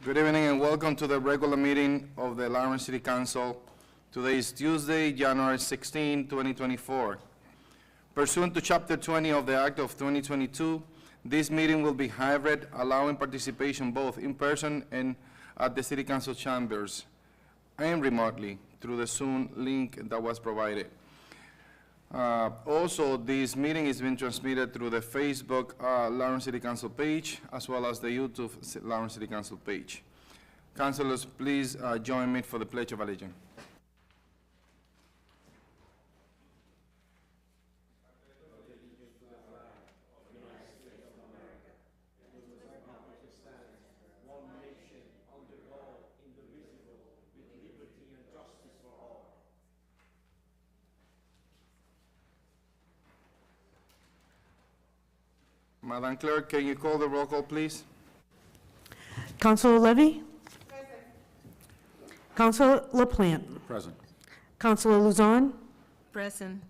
Good evening and welcome to the regular meeting of the Lawrence City Council. Today is Tuesday, January 16, 2024. Pursuant to Chapter 20 of the Act of 2022, this meeting will be hybrid, allowing participation both in person and at the City Council chambers and remotely through the Zoom link that was provided. Also, this meeting is being transmitted through the Facebook Lawrence City Council page, as well as the YouTube Lawrence City Council page. Councilors, please join me for the Pledge of Allegiance. Madam Clerk, can you call the roll call, please? Councilor Levy? Present. Councilor LaPlante? Present. Councilor Luzon? Present.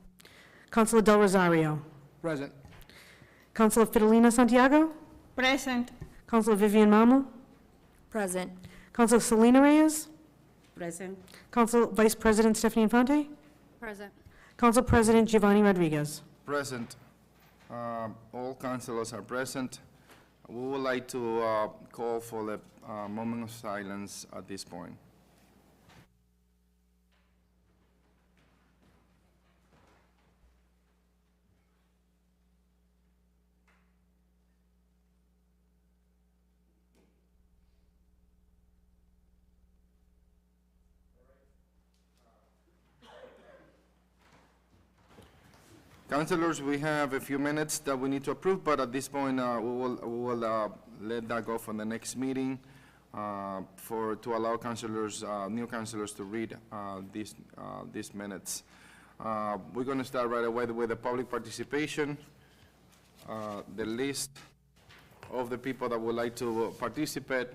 Councilor Del Rosario? Present. Councilor Fidelina Santiago? Present. Councilor Vivian Mamu? Present. Councilor Selena Reyes? Present. Council Vice President Stephanie Infante? Present. Council President Giovanni Rodriguez? Present. All councilors are present. We would like to call for the moment of silence at this point. Councilors, we have a few minutes that we need to approve, but at this point, we will let that go for the next meeting to allow councilors, new councilors to read these minutes. We're going to start right away with the public participation. The list of the people that would like to participate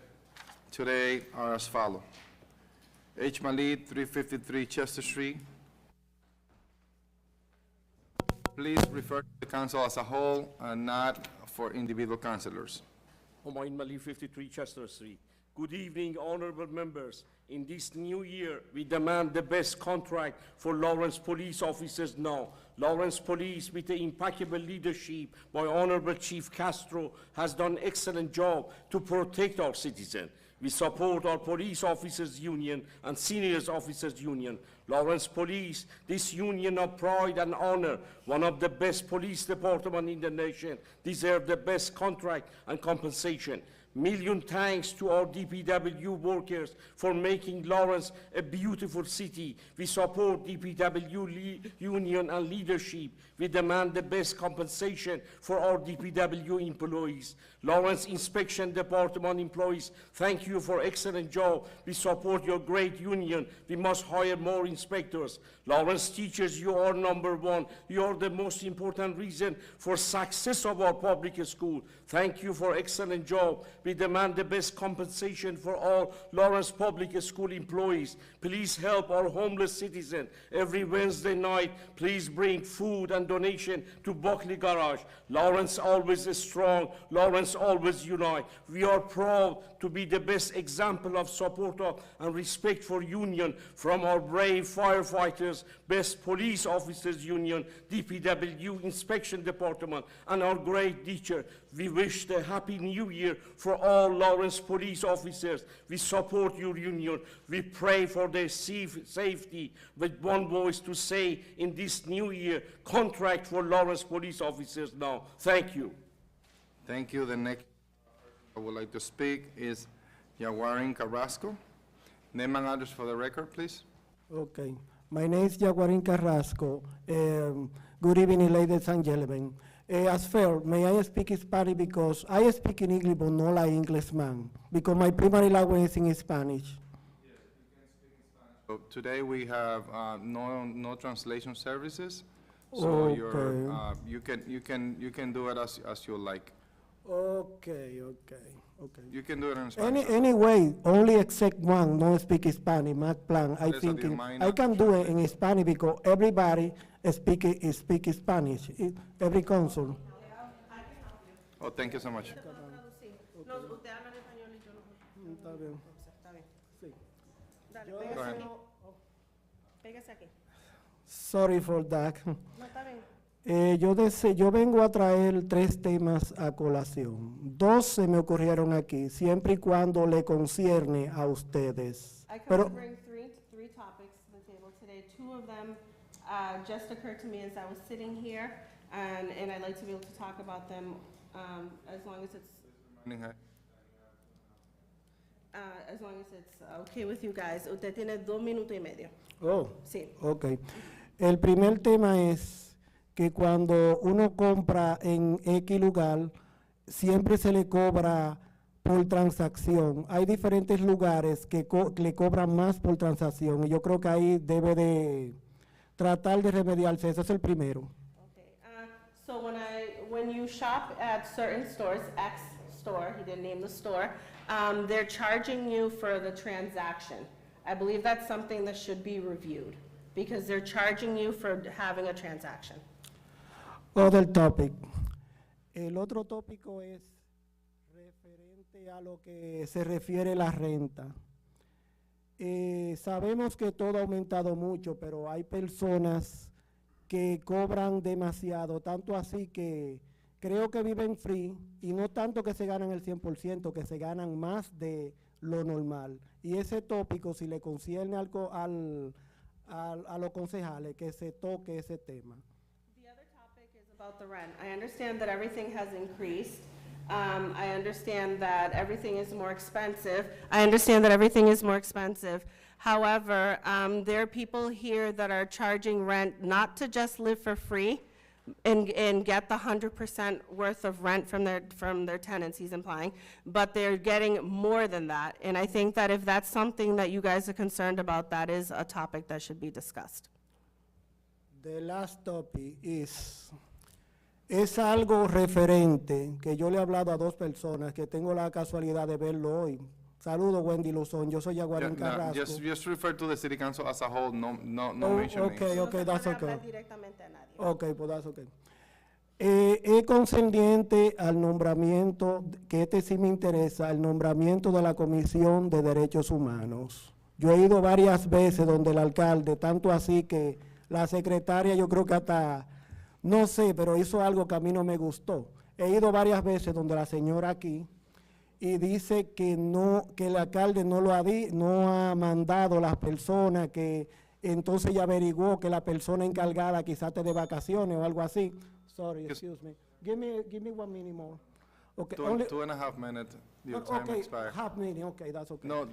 today are as follows. H. Malid, 353 Chester Street. Please refer to the council as a whole and not for individual councilors. Homain Mali, 53 Chester Street. Good evening, honorable members. In this new year, we demand the best contract for Lawrence police officers now. Lawrence Police, with the impeccable leadership by Honorable Chief Castro, has done an excellent job to protect our citizens. We support our police officers union and seniors officers union. Lawrence Police, this union of pride and honor, one of the best police departments in the nation, deserve the best contract and compensation. Million thanks to our DPW workers for making Lawrence a beautiful city. We support DPW union and leadership. We demand the best compensation for our DPW employees. Lawrence Inspection Department employees, thank you for excellent job. We support your great union. We must hire more inspectors. Lawrence teachers, you are number one. You are the most important reason for success of our public school. Thank you for excellent job. We demand the best compensation for all Lawrence Public School employees. Please help our homeless citizens. Every Wednesday night, please bring food and donation to Buckley Garage. Lawrence always is strong. Lawrence always unite. We are proud to be the best example of support of and respect for union from our brave firefighters, best police officers union, DPW Inspection Department, and our great teacher. We wish the happy new year for all Lawrence police officers. We support your union. We pray for their safety with one voice to say in this new year, contract for Lawrence police officers now. Thank you. Thank you. The next I would like to speak is Yaguarin Carrasco. Name and address for the record, please. Okay. My name is Yaguarin Carrasco. Good evening, ladies and gentlemen. As fair, may I speak Spanish because I speak in English, but not like Englishman, because my primary language is in Spanish. Yes, you can speak in Spanish. So today we have no translation services, so okay. You can do it as you like. Okay. You can do it in Spanish. Anyway, only except one don't speak Spanish. Mac Plan, I think I can do it in Spanish because everybody speak Spanish. Every council. Oh, thank you so much. Está está bien. Sí. Dale, Yo pégase aquí. deseo- Pégase aquí. Sorry for that. No, está bien. Yo vengo a traer 3 temas a colación. 2 se me ocurrieron aquí, siempre y cuando le concierne a ustedes. I come Pero, to bring three topics to the table today. 2 of them just occurred to me as I was sitting here, and I'd like to be able to talk about them as long as it's okay with you guys. Usted tiene 2 minutos y medio. oh, Sí. ok. El primer tema es que cuando uno compra en X lugar, siempre se le cobra por transacción. Hay diferentes lugares que le cobran más por transacción y yo creo que ahí debe de tratar de remediarse. Ese es el primero. Okay. So when you shop at certain stores, X store, he didn't name the store, they're charging you for the transaction. I believe that's something that should be reviewed because they're charging you for having a transaction. Other topic. El otro tópico es referente a lo que se refiere la renta. Sabemos que todo ha aumentado mucho, pero hay personas que cobran demasiado, tanto así que creo que viven free y no tanto que se ganan el 100%, que se ganan más de lo normal. Y ese tópico, si le concierne a los concejales, que se toque ese tema. The other topic is about the rent. I understand that everything has increased. I understand that everything is more expensive. However, there are people here that are charging rent not to just live for free and get the 100% worth of rent from their tenants, he's implying, but they're getting more than that. And I think that if that's something that you guys are concerned about, that is a topic that should be discussed. The last topic es algo referente que yo le he hablado a 2 personas que tengo la casualidad de verlo hoy. Saludos, Wendy Luzón, yo soy Yaguarín Carrasco. Just refer to the city council as a whole, no Oh, mention names. okay, okay, that's No se puede okay. hablar directamente a nadie. Ok, pues that's okay. Es concerniente al nombramiento, que este sí me interesa, el nombramiento de la Comisión de Derechos Humanos. Yo he ido varias veces donde el alcalde, tanto así que la secretaria yo creo que hasta, no sé, pero hizo algo que a mí no me gustó. He ido varias veces donde la señora aquí y dice que no, que el alcalde no ha mandado las personas, que entonces ya averiguó que la persona encargada quizás esté de vacaciones o algo así. Sorry, excuse me. Give me 1 minute more. Okay, only, 2.5 minutes, your time okay, expired. half minute, okay, that's okay. No,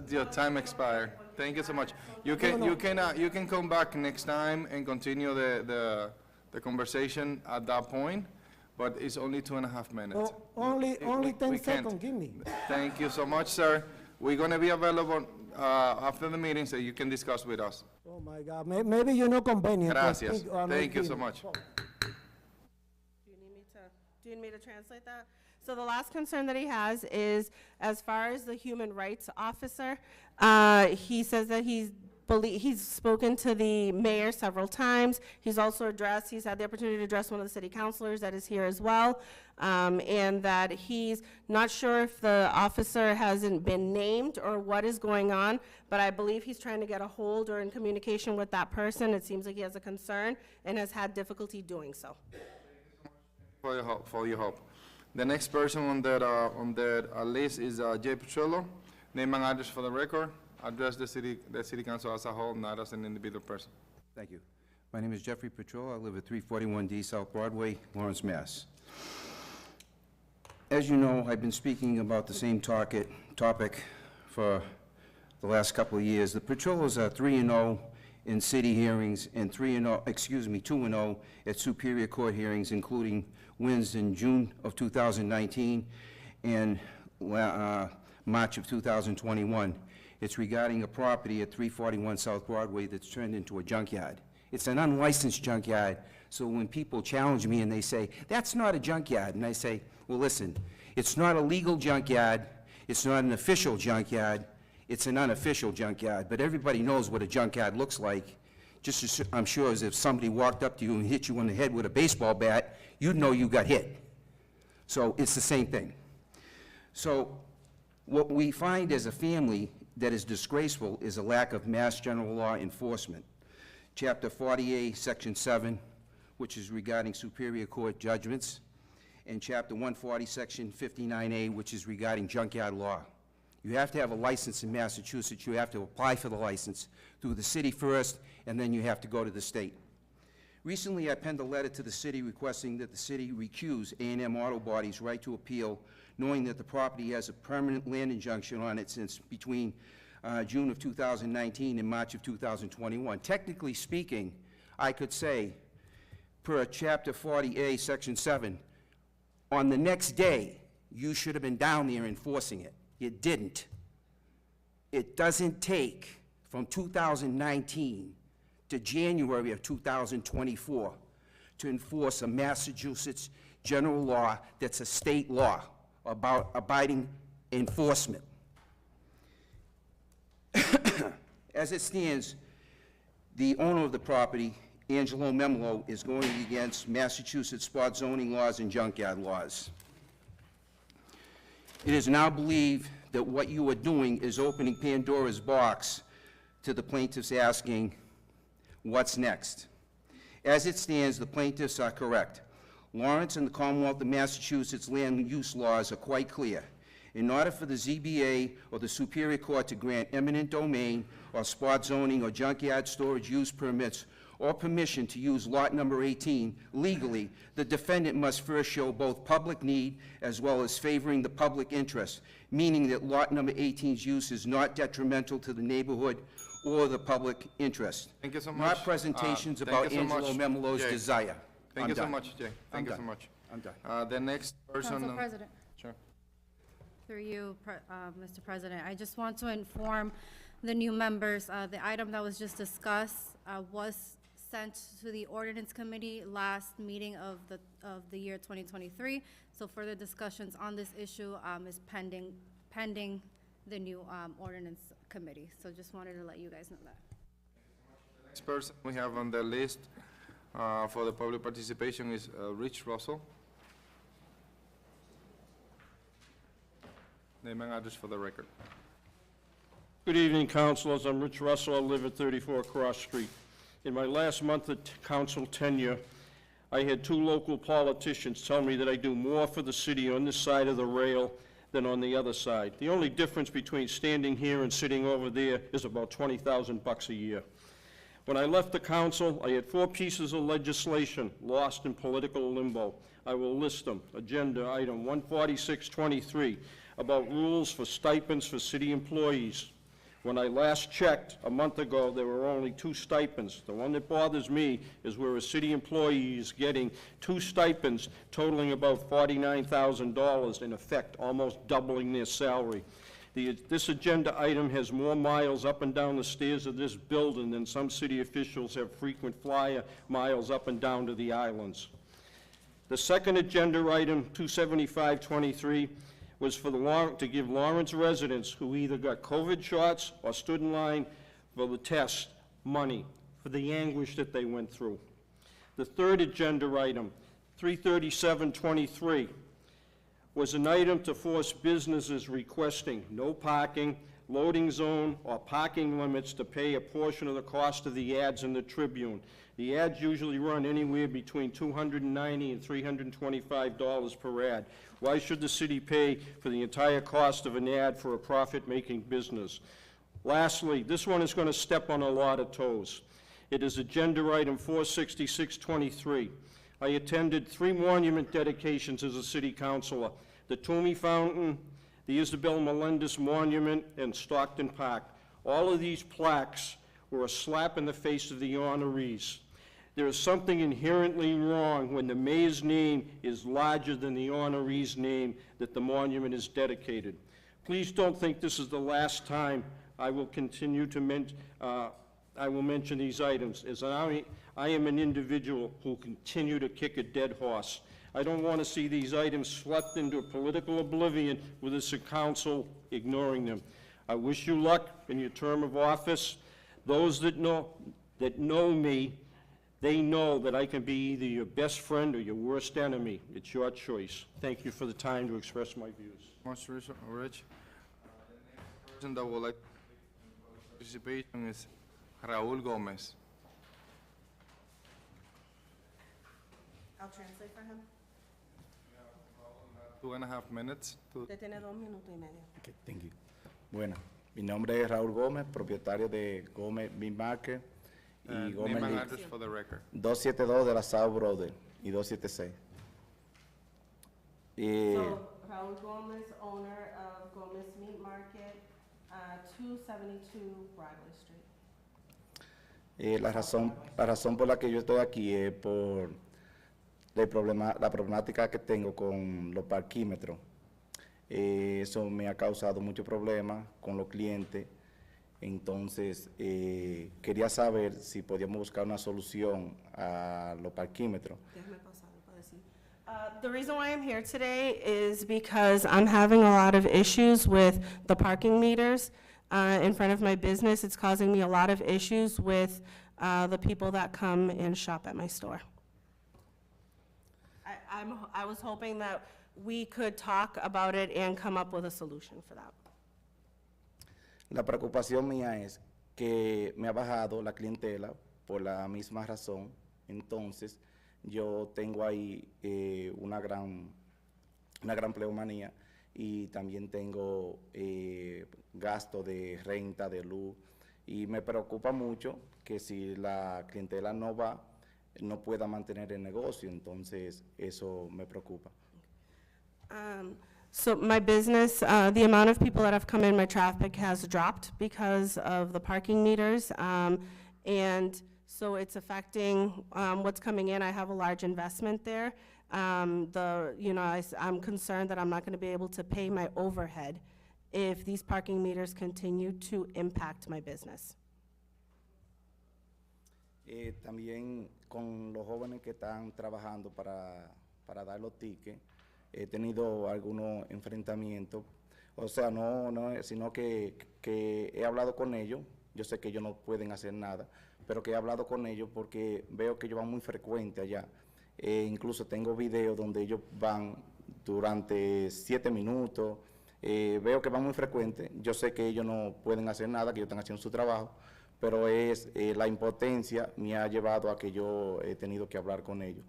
your time expired. Thank you so much. You can, No. you can come back next time and continue the conversation at that point, but it's only 2.5 minutes. Only We 10 can't. seconds, give me. Thank you so much, sir. We're gonna be available, after the meeting, so you can discuss with us. Oh my God, maybe you're not convenient. to Gracias. speak on Thank you so TV. much. Do you need me to translate that? So the last concern that he has is, as far as the human rights officer, he says that he's spoken to the mayor several times. He's had the opportunity to address one of the city councilors that is here as well, and that he's not sure if the officer hasn't been named or what is going on, but I believe he's trying to get a hold or in communication with that person. It seems like he has a concern and has had difficulty doing so. For your help. The next person on that list is Jay Petrillo. Name and address for the record. Address the city council as a whole, not as an individual person. Thank you. My name is Jeffrey Petrillo. I live at 341D South Broadway, Lawrence, Mass. As you know, I've been speaking about the same topic for the last couple of years. The Petrillos are 3-0 in city hearings and 2-0 at Superior Court hearings, including wins in June of 2019 and March of 2021. It's regarding a property at 341 South Broadway that's turned into a junkyard. It's an unlicensed junkyard, so when people challenge me and they say, that's not a junkyard, and I say, well, listen, it's not a legal junkyard, it's not an official junkyard, it's an unofficial junkyard, but everybody knows what a junkyard looks like. Just as I'm sure as if somebody walked up to you and hit you on the head with a baseball bat, you'd know you got hit. So it's the same thing. So What we find as a family that is disgraceful is a lack of mass general law enforcement. Chapter 40A, Section 7, which is regarding Superior Court judgments, and Chapter 140, Section 59A, which is regarding junkyard law. You have to have a license in Massachusetts. You have to apply for the license through the city first, and then you have to go to the state. Recently, I penned a letter to the city requesting that the city recuse A&M Auto Body's right to appeal, knowing that the property has a permanent land injunction on it since between June of 2019 and March of 2021. Technically speaking, I could say, per Chapter 40A, Section 7, on the next day, you should have been down there enforcing it. You didn't. It doesn't take from 2019 to January of 2024 to enforce a Massachusetts general law that's a state law about abiding enforcement. As it stands, the owner of the property, Angelo Memolo, is going against Massachusetts spot zoning laws and junkyard laws. It is now believed that what you are doing is opening Pandora's box to the plaintiffs asking, what's next? As it stands, the plaintiffs are correct. Lawrence and the Commonwealth of Massachusetts land use laws are quite clear. In order for the ZBA or the Superior Court to grant eminent domain or spot zoning or junkyard storage use permits or permission to use lot number 18 legally, the defendant must first show both public need as well as favoring the public interest, meaning that lot number 18's use is not detrimental to the neighborhood or the public interest. Thank you so much. Not presentations Thank about you so Angelo much, Memolo's Jay. desire. Thank I'm you so done. much, Jay. Thank you so done. much. I'm done. The next person. Council President, Sure. through you, Mr. President, I just want to inform the new members, the item that was just discussed was sent to the Ordinance Committee last meeting of the year 2023. So further discussions on this issue is pending the new Ordinance Committee. So just wanted to let you guys know that. Next person we have on the list for the public participation is Rich Russell. Name and address for the record. Good evening, councilors. I'm Rich Russell. I live at 34 Cross Street. In my last month of council tenure, I had two local politicians tell me that I do more for the city on this side of the rail than on the other side. The only difference between standing here and sitting over there is about $20,000 a year. When I left the council, I had 4 pieces of legislation lost in political limbo. I will list them. Agenda item 14623, about rules for stipends for city employees. When I last checked a month ago, there were only 2 stipends. The one that bothers me is where a city employee is getting 2 stipends totaling about $49,000, in effect, almost doubling their salary. This agenda item has more miles up and down the stairs of this building than some city officials have frequent flyer miles up and down to the islands. The second agenda item, 27523, was for to give Lawrence residents who either got COVID shots or stood in line for the test money for the anguish that they went through. The third agenda item, 33723, was an item to force businesses requesting no parking, loading zone, or parking limits to pay a portion of the cost of the ads in the Tribune. The ads usually run anywhere between $290 and $325 per ad. Why should the city pay for the entire cost of an ad for a profit-making business? Lastly, this one is going to step on a lot of toes. It is agenda item 46623. I attended 3 monument dedications as a city councilor: the Toomey Fountain, the Isabel Melendez Monument, and Stockton Park. All of these plaques were a slap in the face of the honorees. There is something inherently wrong when the mayor's name is larger than the honoree's name that the monument is dedicated. Please don't think this is the last time I will continue to mention these items, as I am an individual who will continue to kick a dead horse. I don't want to see these items swept into political oblivion with this council ignoring them. I wish you luck in your term of office. Those that know me, they know that I can be either your best friend or your worst enemy. It's your choice. Thank you for the time to express my views. Much, Rich. person that would like participation is Raúl Gómez. I'll translate for him. 2.5 minutes to Usted tiene 2 minutos y medio. Okay, thank you. Bueno, mi nombre es Raúl Gómez, propietario de Gómez Meat Market y name Gómez and Liquor, address for the record. 272 de la South Brother y 276. So, Raul Gomez, owner of Gomez Meat Market, 272 Broadway Street. La razón por la que yo estoy aquí es por la problemática que tengo con los parquímetros. Eso me ha causado muchos problemas con los clientes. Entonces, quería saber si podíamos buscar una solución a los parquímetros. Déjame pasarlo para decir. The reason why I'm here today is because I'm having a lot of issues with the parking meters in front of my business. It's causing me a lot of issues with the people that come and shop at my store. I was hoping that we could talk about it and come up with a solution for that. La preocupación mía es que me ha bajado la clientela por la misma razón. Entonces, yo tengo ahí una gran pleomanía y también tengo gasto de renta, de luz. Y me preocupa mucho que si la clientela no va, no pueda mantener el negocio. Entonces, eso me preocupa. So my business, the amount of people that have come in, my traffic has dropped because of the parking meters. And so it's affecting what's coming in. I have a large investment there. I'm concerned that I'm not going to be able to pay my overhead if these parking meters continue to impact my business. También con los jóvenes que están trabajando para dar los tickets, he tenido algunos enfrentamientos, o sea, sino que he hablado con ellos. Yo sé que ellos no pueden hacer nada, pero que he hablado con ellos porque veo que ellos van muy frecuente allá. Incluso tengo videos donde ellos van durante 7 minutos. Veo que van muy frecuente. Yo sé que ellos no pueden hacer nada, que ellos están haciendo su trabajo, pero la impotencia me ha llevado a que yo he tenido que hablar con ellos.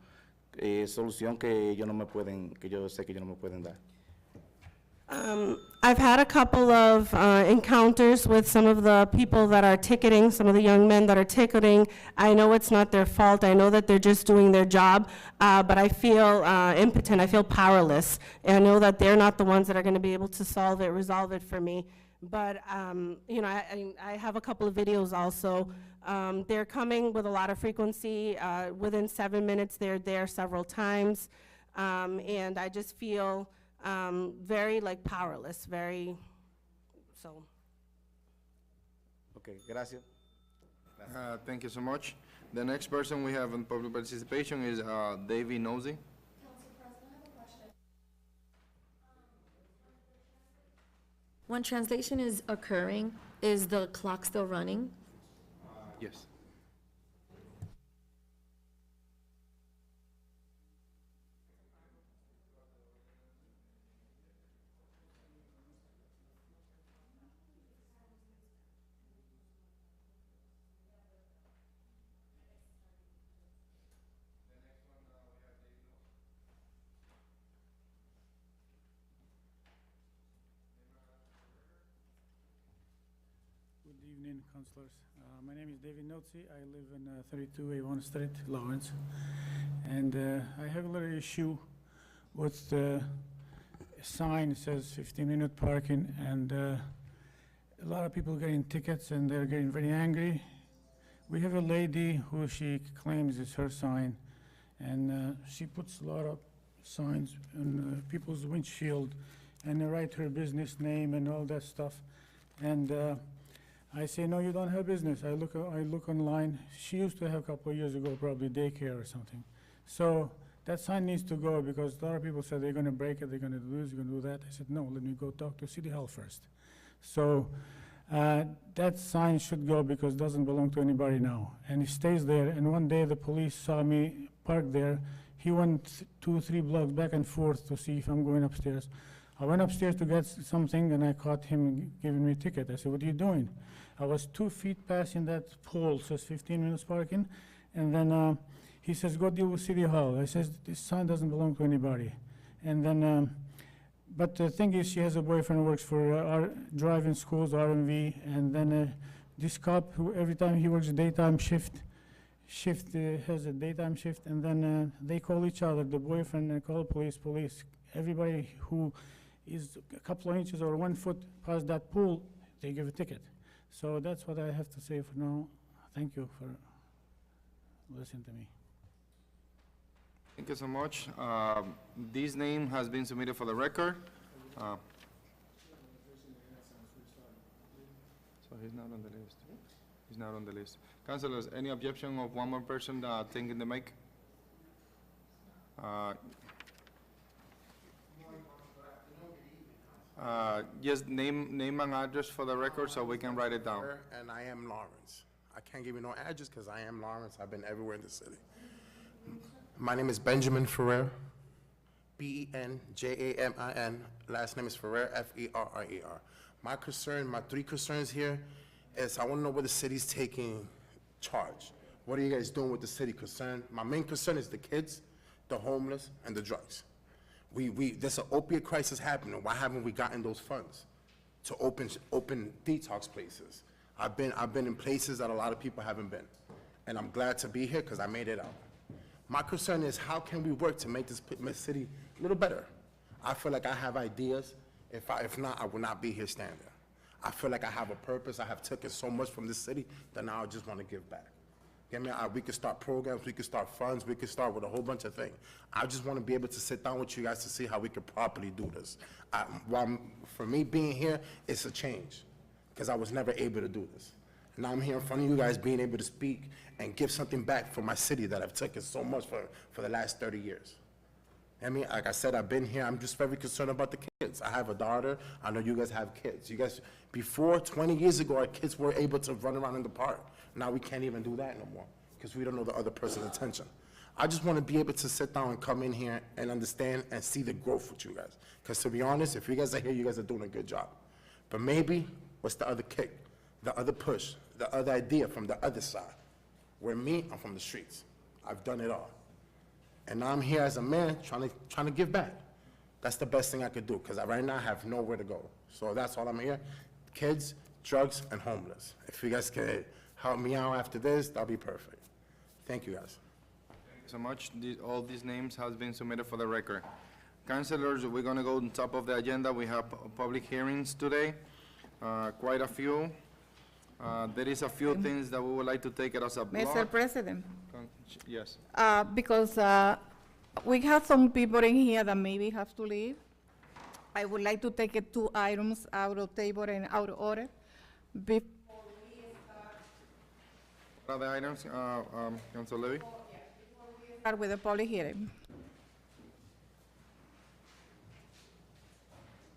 Solución que ellos no me pueden, que yo sé que ellos no me pueden dar. I've had a couple of encounters with some of the people that are ticketing, some of the young men that are ticketing. I know it's not their fault. I know that they're just doing their job, but I feel impotent. I feel powerless. And I know that they're not the ones that are going to be able to resolve it for me. But, I have a couple of videos also. They're coming with a lot of frequency. Within 7 minutes, they're there several times. And I just feel very powerless, so. Okay, gracias. Thank you so much. The next person we have in public participation is Davey Nosey. When translation is occurring, is the clock still running? Yes. Good evening, councilors. My name is David Notzi. I live in 32A1 Street, Lawrence. And I have a little issue with the sign that says 15-minute parking, and a lot of people getting tickets and they're getting very angry. We have a lady who she claims is her sign, and she puts a lot of signs on people's windshield, and they write her business name and all that stuff. And I say, no, you don't have business. I look online. She used to have a couple of years ago, probably daycare or something. So that sign needs to go because a lot of people said they're going to break it, they're going to do this, they're going to do that. I said, no, let me go talk to City Hall first. So that sign should go because it doesn't belong to anybody now. And it stays there. And one day the police saw me parked there. He went 2 or 3 blocks back and forth to see if I'm going upstairs. I went upstairs to get something, and I caught him giving me a ticket. I said, "What are you doing?" I was 2 feet passing that pole, says 15 minutes parking, and then he says, "Go deal with City Hall." I says, "This sign doesn't belong to anybody." And then, but the thing is, she has a boyfriend who works for our driving schools, RMV, and then this cop, who every time he works a daytime shift, has a daytime shift, and then they call each other, the boyfriend call police. Everybody who is a couple of inches or 1 foot past that pool, they give a ticket. So that's what I have to say for now. Thank you for listening to me. Thank you so much. This name has been submitted for the record. So he's not on the list. He's not on the list. Councilors, any objection of one more person taking the mic? Just name and address for the record so we can write it down. And I am Lawrence. I can't give you no address because I am Lawrence. I've been everywhere in the city. My name is Benjamin Ferrer, Benjamin. Last name is Ferrer, Ferrer. My 3 concerns here is I want to know where the city's taking charge. What are you guys doing with the city concern? My main concern is the kids, the homeless, and the drugs. There's an opiate crisis happening. Why haven't we gotten those funds to open detox places? I've been in places that a lot of people haven't been, and I'm glad to be here because I made it out. My concern is how can we work to make this city a little better? I feel like I have ideas. If not, I will not be here standing. I feel like I have a purpose. I have taken so much from this city that now I just want to give back. Get me? We could start programs, we could start funds, we could start with a whole bunch of things. I just want to be able to sit down with you guys to see how we could properly do this. For me being here, it's a change, because I was never able to do this. Now I'm here in front of you guys being able to speak and give something back for my city that I've taken so much for the last 30 years. I mean, like I said, I've been here, I'm just very concerned about the kids. I have a daughter, I know you guys have kids. You guys, before 20 years ago, our kids were able to run around in the park. Now we can't even do that no more, because we don't know the other person's intention. I just want to be able to sit down and come in here and understand and see the growth with you guys. Because to be honest, if you guys are here, you guys are doing a good job. But maybe, what's the other kick, the other push, the other idea from the other side? Where me, I'm from the streets. I've done it all. And now I'm here as a man trying to give back. That's the best thing I could do, because right now I have nowhere to go. So that's all I'm here. Kids, drugs, and homeless. If you guys can help me out after this, that'll be perfect. Thank you, guys. Thank you so much. All these names has been submitted for the record. Councilors, we're gonna go on top of the agenda. We have public hearings today, quite a few. There is a few things that we would like to take it as a block. Mr. President, Yes. because we have some people in here that maybe have to leave, I would like to take 2 items out of table and out of order. Other items, Council Levy? Start with the public hearing.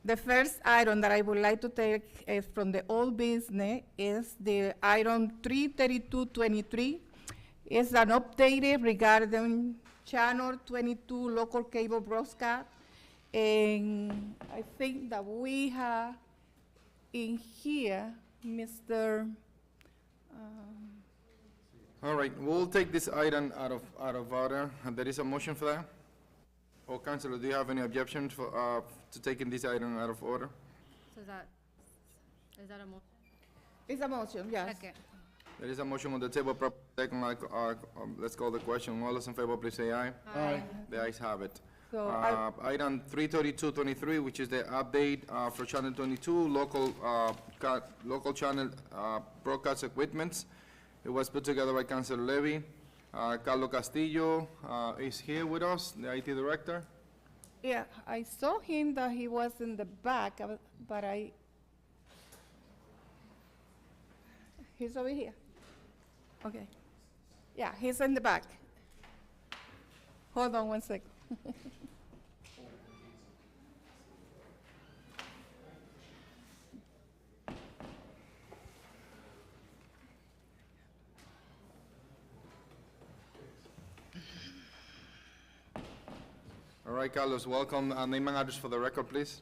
The first item that I would like to take from the old business is the item 33223. It's an update regarding Channel 22 local cable broadcast. And I think that we have in here, Mr. All right, we'll take this item out of order. And there is a motion for that? Or Councilor, do you have any objections to taking this item out of order? So is that a motion? It's a motion, yes. Okay. There is a motion on the table, second, let's call the question. All those in favor, please say aye. Aye. The ayes have it. So Item 33223, which is the update for Channel 22, local channel broadcast equipments. It was put together by Councilor Levy. Carlos Castillo is here with us, the IT director. yeah, I saw him that he was in the back, but he's over here. Okay. Yeah, he's in the back. Hold on 1 second. All right, Carlos, welcome. Name and address for the record, please.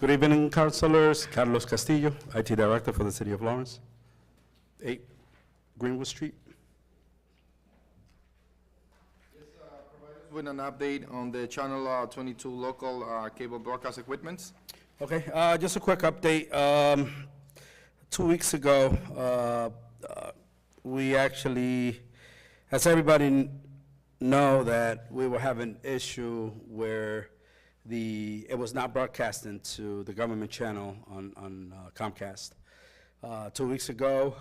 Good evening, councilors. Carlos Castillo, IT Director for the City of Lawrence, 8 Greenwood Street. With an update on the Channel 22 local cable broadcast equipments. Okay, just a quick update. 2 weeks ago, we actually, as everybody know, that we were having an issue where it was not broadcasting to the government channel on Comcast. 2 weeks ago,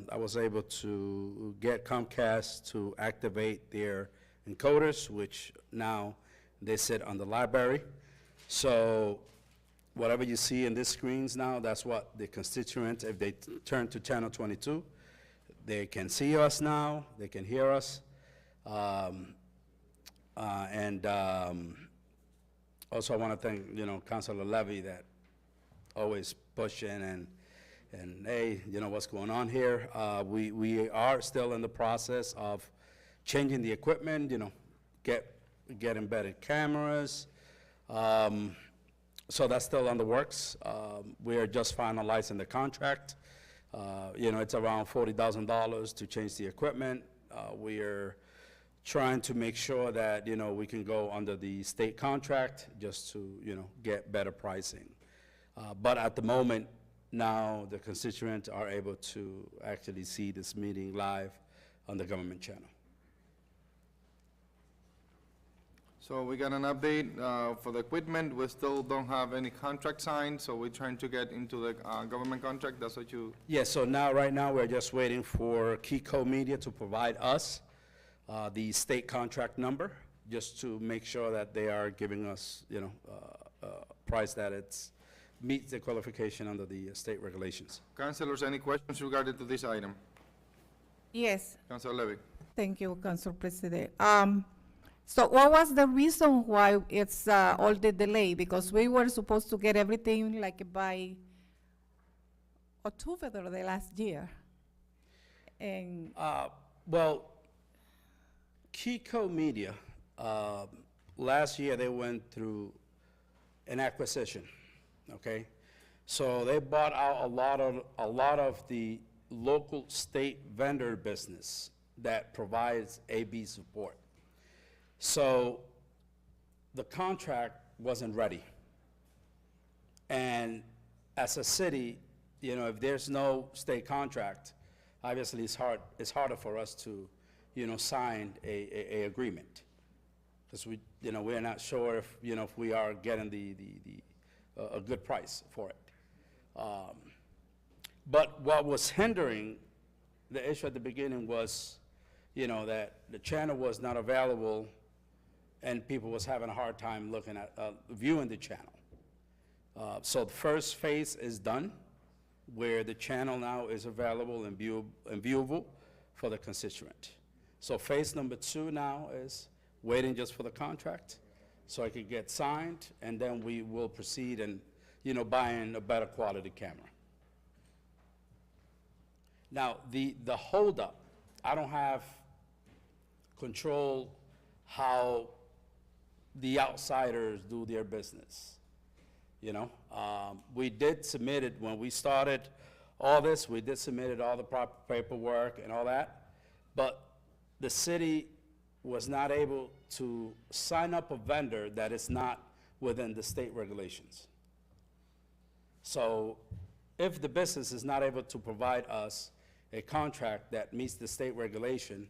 I was able to get Comcast to activate their encoders, which now they sit on the library. So whatever you see in these screens now, that's what the constituents, if they turn to channel 22, they can see us now, they can hear us. Also I want to thank, Councilor Levy that always pushing and hey, what's going on here. We are still in the process of changing the equipment, getting better cameras. So that's still on the works. We are just finalizing the contract. It's around $40,000 to change the equipment. We are trying to make sure that, we can go under the state contract just to, get better pricing. But at the moment, now the constituents are able to actually see this meeting live on the government channel. So we got an update for the equipment. We still don't have any contract signed, so we're trying to get into the government contract. That's what you... Yeah, so right now, we're just waiting for Keyco Media to provide us the state contract number, just to make sure that they are giving us, a price that meets the qualification under the state regulations. Councilors, any questions regarding to this item? Yes, Councilor Levy. thank you, Council President. So what was the reason why it's all the delay? Because we were supposed to get everything like by October of the last year. And Well, Keyco Media, last year they went through an acquisition, okay? So they bought out a lot of the local state vendor business that provides AV support. So the contract wasn't ready. And as a city, if there's no state contract, obviously it's harder for us to, sign a agreement. Because we're not sure if, if we are getting a good price for it. But what was hindering the issue at the beginning was, that the channel was not available and people was having a hard time looking at, viewing the channel. So the first phase is done, where the channel now is available and viewable for the constituent. So phase number 2 now is waiting just for the contract, so it could get signed, and then we will proceed and, buying a better quality camera. Now, the holdup, I don't have control how the outsiders do their business, We did submit it when we started all this, we did submit all the proper paperwork and all that, but the city was not able to sign up a vendor that is not within the state regulations. So if the business is not able to provide us a contract that meets the state regulation,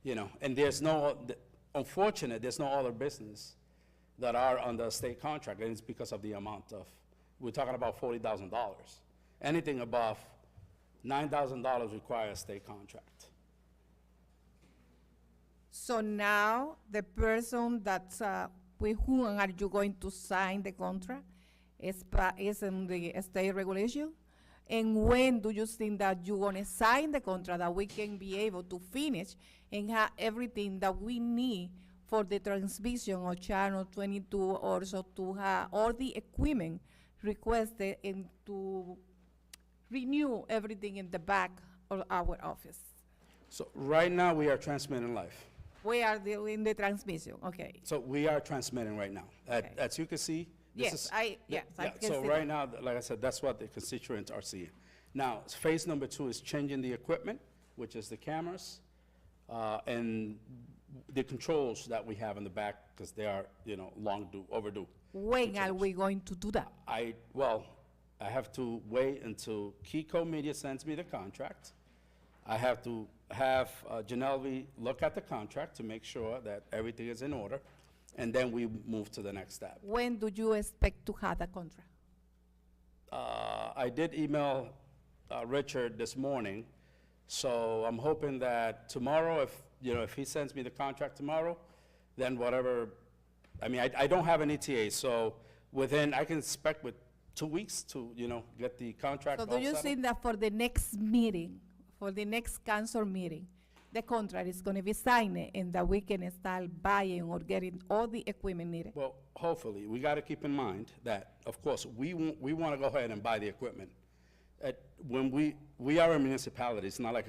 and there's unfortunately, there's no other business that are under a state contract, and it's because of the amount of, we're talking about $40,000. Anything above $9,000 requires a state contract. so now the person that's, with whom are you going to sign the contract is in the state regulation? And when do you think that you're gonna sign the contract that we can be able to finish and have everything that we need for the transmission of channel 22, also to have all the equipment requested and to renew everything in the back of our office? So right now, we are transmitting live. We are doing the transmission, okay. So we are transmitting right now. Okay. As you can see, Yes, I can So see right that. now, like I said, that's what the constituents are seeing. Now, phase number 2 is changing the equipment, which is the cameras, and the controls that we have in the back, because they are, overdue. When are we going to do that? I have to wait until Kiko Media sends me the contract. I have to have Janelvi look at the contract to make sure that everything is in order, and then we move to the next step. When do you expect to have the contract? I did email Richard this morning, so I'm hoping that tomorrow, if he sends me the contract tomorrow, then whatever, I don't have an ETA, so I can expect with 2 weeks to, get the contract So all do you settled. think that for the next meeting, for the next council meeting, the contract is going to be signed and that we can start buying or getting all the equipment needed? Well, hopefully, we got to keep in mind that, of course, we want to go ahead and buy the equipment. When we are a municipality, it's not like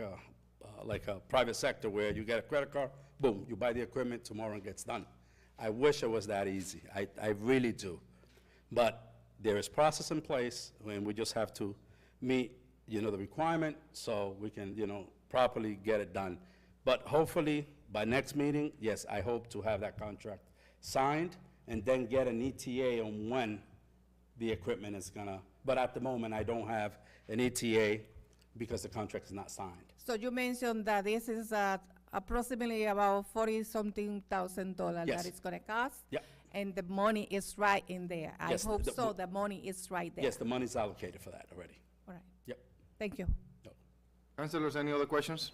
a private sector where you get a credit card, boom, you buy the equipment, tomorrow it gets done. I wish it was that easy. I really do. But there is process in place, and we just have to meet, the requirement so we can, properly get it done. But hopefully, by next meeting, yes, I hope to have that contract signed and then get an ETA on when the equipment is gonna, but at the moment, I don't have an ETA because the contract is not signed. So you mentioned that this is approximately about $40-something thousand Yes. that it's going to cost? Yep. And the money is right in there? Yes, I hope the- so, the money is right there? Yes, the money's allocated for that already. All right, Yep. thank you. Councilors, any other questions?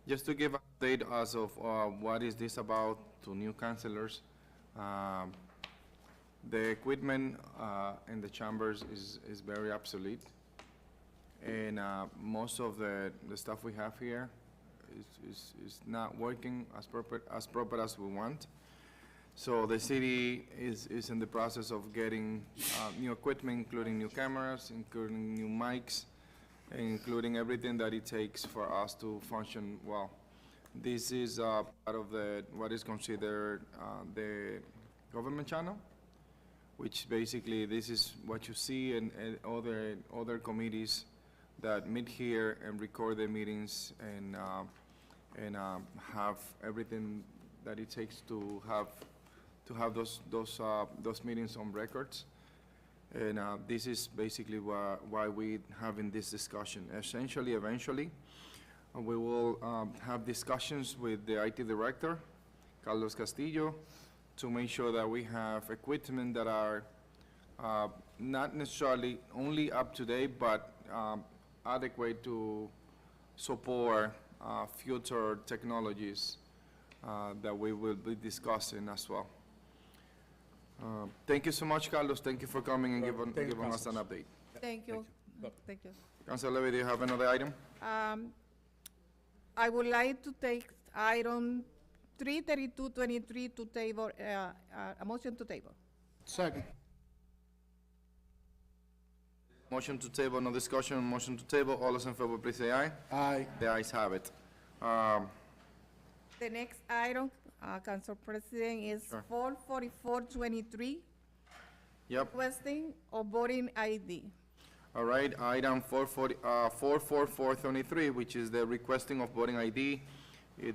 Just to give an update as of what is this about to new councilors. The equipment in the chambers is very obsolete. And most of the stuff we have here is not working as proper as we want. So the city is in the process of getting new equipment, including new cameras, including new mics, including everything that it takes for us to function well. This is part of what is considered the government channel, which basically this is what you see in other committees that meet here and record their meetings and have everything that it takes to have those meetings on records. And this is basically why we having this discussion. Essentially, eventually, we will have discussions with the IT director, Carlos Castillo, to make sure that we have equipment that are not necessarily only up to date, but adequate to support future technologies that we will be discussing as well. Thank you so much, Carlos. Thank you for coming and giving us an update. Thank you. Thank you. Councilor Levy, do you have another item? I would like to take item 33223 to table, a motion to table. Second. Motion to table, no discussion, motion to table. All those in favor, please say aye. Aye. The ayes have it. The next item, Council President, is Sure. 44423, Yep. requesting of voting ID. All right, item 44423, which is the requesting of voting ID.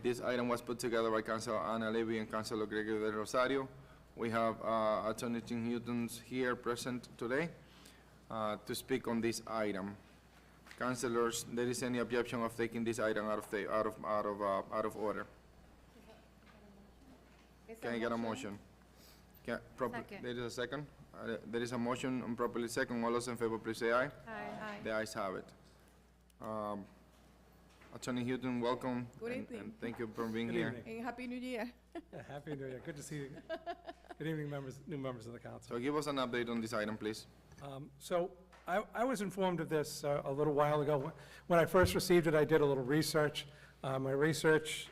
This item was put together by Councilor Ana Levy and Councilor Gregorio del Rosario. We have Attorney Tim Hutons here present today to speak on this item. Councilors, there is any objection of taking this item out of order? Can I get a motion? Second. There is a second? There is a motion and properly second. All those in favor, please say aye. Aye. The ayes have it. Attorney Houghton, welcome. Good and- evening. And thank you for being Good here. evening. And Happy New Year. Yeah, Happy New Year. Good to see you. Good evening, new members of the council. So give us an update on this item, please. So I was informed of this a little while ago. When I first received it, I did a little research. My research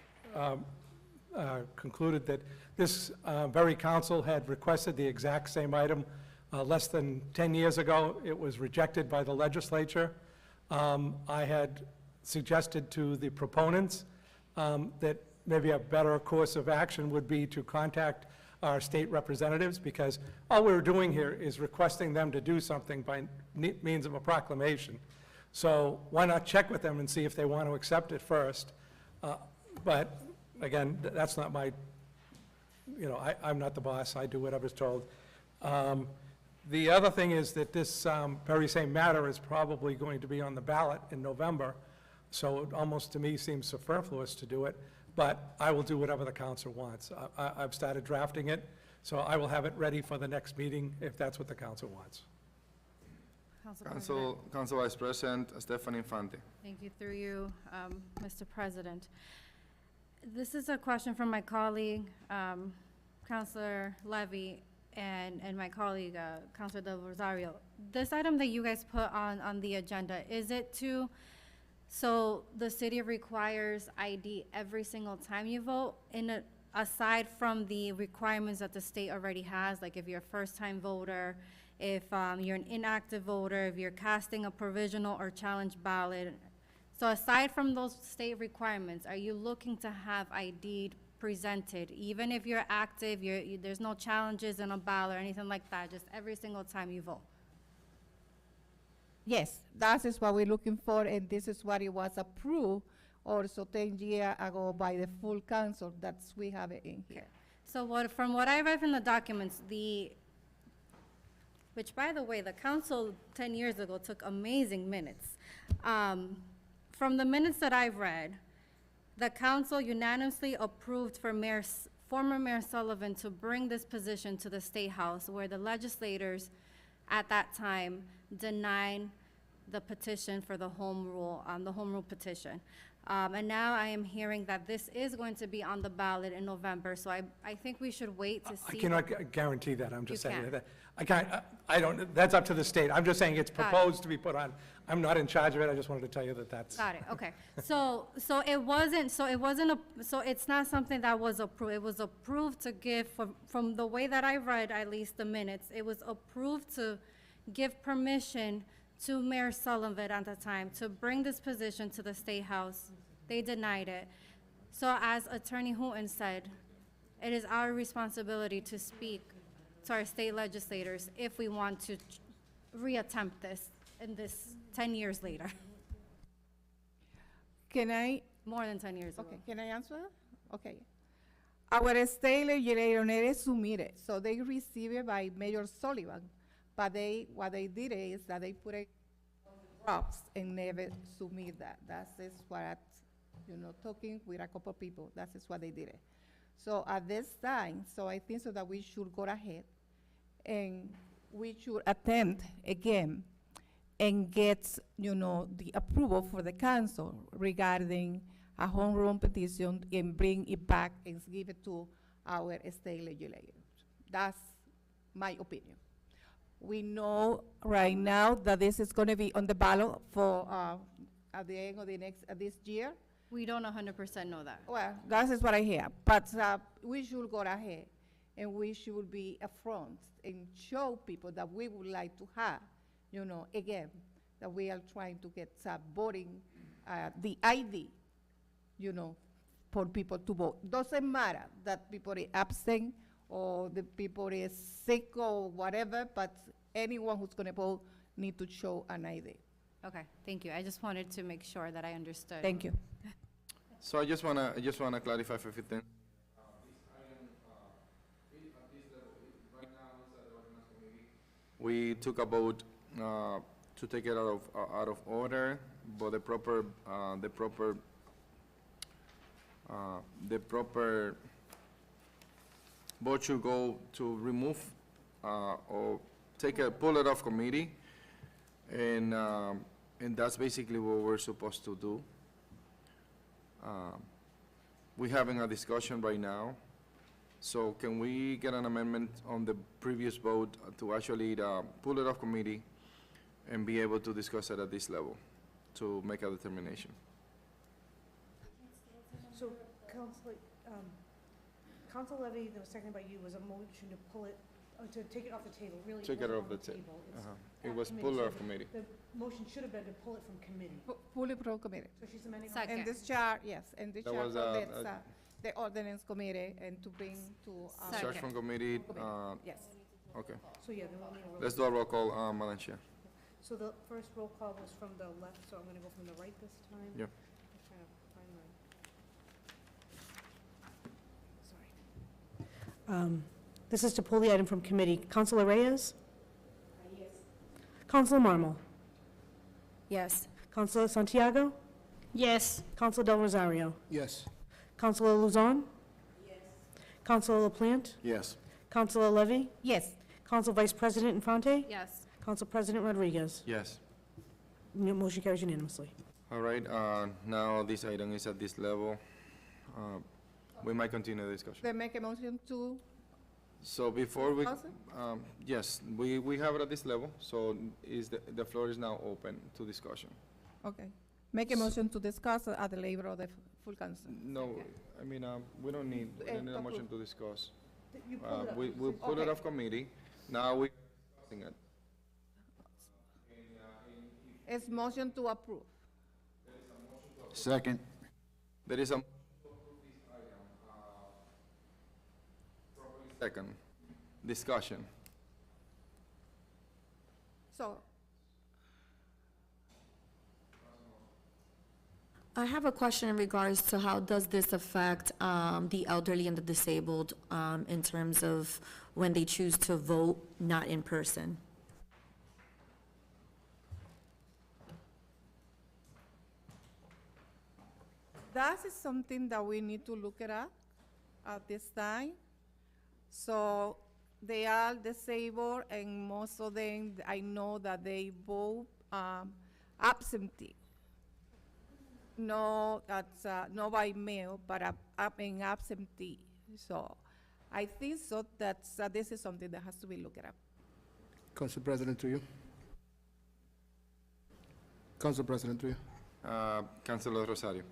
concluded that this very council had requested the exact same item less than 10 years ago. It was rejected by the legislature. I had suggested to the proponents that maybe a better course of action would be to contact our state representatives, because all we're doing here is requesting them to do something by means of a proclamation. So why not check with them and see if they want to accept it first? But again, that's not my, I'm not the boss, I do whatever's told. The other thing is that this very same matter is probably going to be on the ballot in November, so it almost to me seems superfluous to do it, but I will do whatever the council wants. I've started drafting it, so I will have it ready for the next meeting if that's what the council wants. Council President. Council Vice President Stephanie Infante. Thank you, through you, Mr. President. This is a question from my colleague, Councilor Levy, and my colleague, Councilor Del Rosario. This item that you guys put on the agenda, is it so the city requires ID every single time you vote, aside from the requirements that the state already has, like if you're a first-time voter, if you're an inactive voter, if you're casting a provisional or challenge ballot? So aside from those state requirements, are you looking to have ID presented, even if you're active, there's no challenges in a ballot or anything like that, just every single time you vote? Yes, that is what we're looking for, and this is what it was approved also 10 years ago by the full council. That's, we have it in here. So from what I read from the documents, which by the way, the council 10 years ago took amazing minutes. From the minutes that I've read, the council unanimously approved for former Mayor Sullivan to bring this position to the State House, where the legislators at that time denied the petition for the home rule petition. And now I am hearing that this is going to be on the ballot in November, so I think we should wait to see. I cannot guarantee that, I'm just You saying can't. that. I don't, that's up to the state. I'm just saying it's Got it. proposed to be put on. I'm not in charge of it, I just wanted to tell you that that's. Got it, okay. So it's not something that was approved. It was approved to give, from the way that I read, at least the minutes, it was approved to give permission to Mayor Sullivan at the time to bring this position to the State House. They denied it. So as Attorney Hooton said, it is our responsibility to speak to our state legislators if we want to reattempt this in this 10 years later. Can I? More than 10 years ago. Okay, can I answer? Okay. Our state legislator never submitted, so they received it by Mayor Sullivan, but what they did is that they put it on the drops and never submit that. That is what, talking with a couple of people, that is what they did it. So at this time, so I think so that we should go ahead and we should attempt again and get, the approval for the council regarding a home rule petition and bring it back and give it to our state legislature. That's my opinion. We know right now that this is going to be on the ballot for at the end of this year. We don't 100% know that. Well, that is what I hear. But we should go ahead and we should be upfront and show people that we would like to have, again, that we are trying to get voting, the ID, for people to vote. Doesn't matter that people are absent or the people is sick or whatever, but anyone who's going to vote need to show an ID. Okay, thank you. I just wanted to make sure that I understood. Thank you. So I just wanna clarify for 15. We took a vote to take it out of order, but the proper vote should go to remove or pull it off committee, and that's basically what we're supposed to do. We're having a discussion right now, so can we get an amendment on the previous vote to actually pull it off committee and be able to discuss it at this level to make a determination? So, Council Levy, that was seconded by you, was a motion to pull it, to take it off the table, really. Take it off the table. It was pulled off committee. The motion should have been to pull it from committee. Pull it from committee. So she's amending. Second. And this chart, yes, and this That chart was, for the ordinance committee and to bring to. Search from committee, Yes. okay. So, yeah, then we'll need a roll. Let's do a roll call, Madam Chair. So the first roll call was from the left, so I'm gonna go from the right this time. Yeah. I'm trying to find my. Sorry. This is to pull the item from committee. Councilor Reyes? Yes. Councilor Marmal? Yes. Councilor Santiago? Yes. Councilor Del Rosario? Yes. Councilor Luzon? Yes. Councilor LaPlante? Yes. Councilor Levy? Yes. Council Vice President Infante? Yes. Council President Rodriguez? Yes. Motion carries unanimously. All right, now this item is at this level. We might continue the discussion. They make a motion to, So before we, Council? yes, we have it at this level, so the floor is now open to discussion. okay. Make a motion to discuss at the labor of the full council. No, I mean, we don't need a motion to discuss. You pulled it up. We put it Okay. off committee, now we discussing it. It's motion to approve. Second. There is a second discussion. So, I have a question in regards to how does this affect the elderly and the disabled in terms of when they choose to vote not in person? that is something that we need to look at this time. So they are disabled, and most of them, I know that they vote absentee. No, that's not by mail, but in absentee. So I think so that this is something that has to be looked at. Council President, to you. Council President, to you. Councilor Rosario.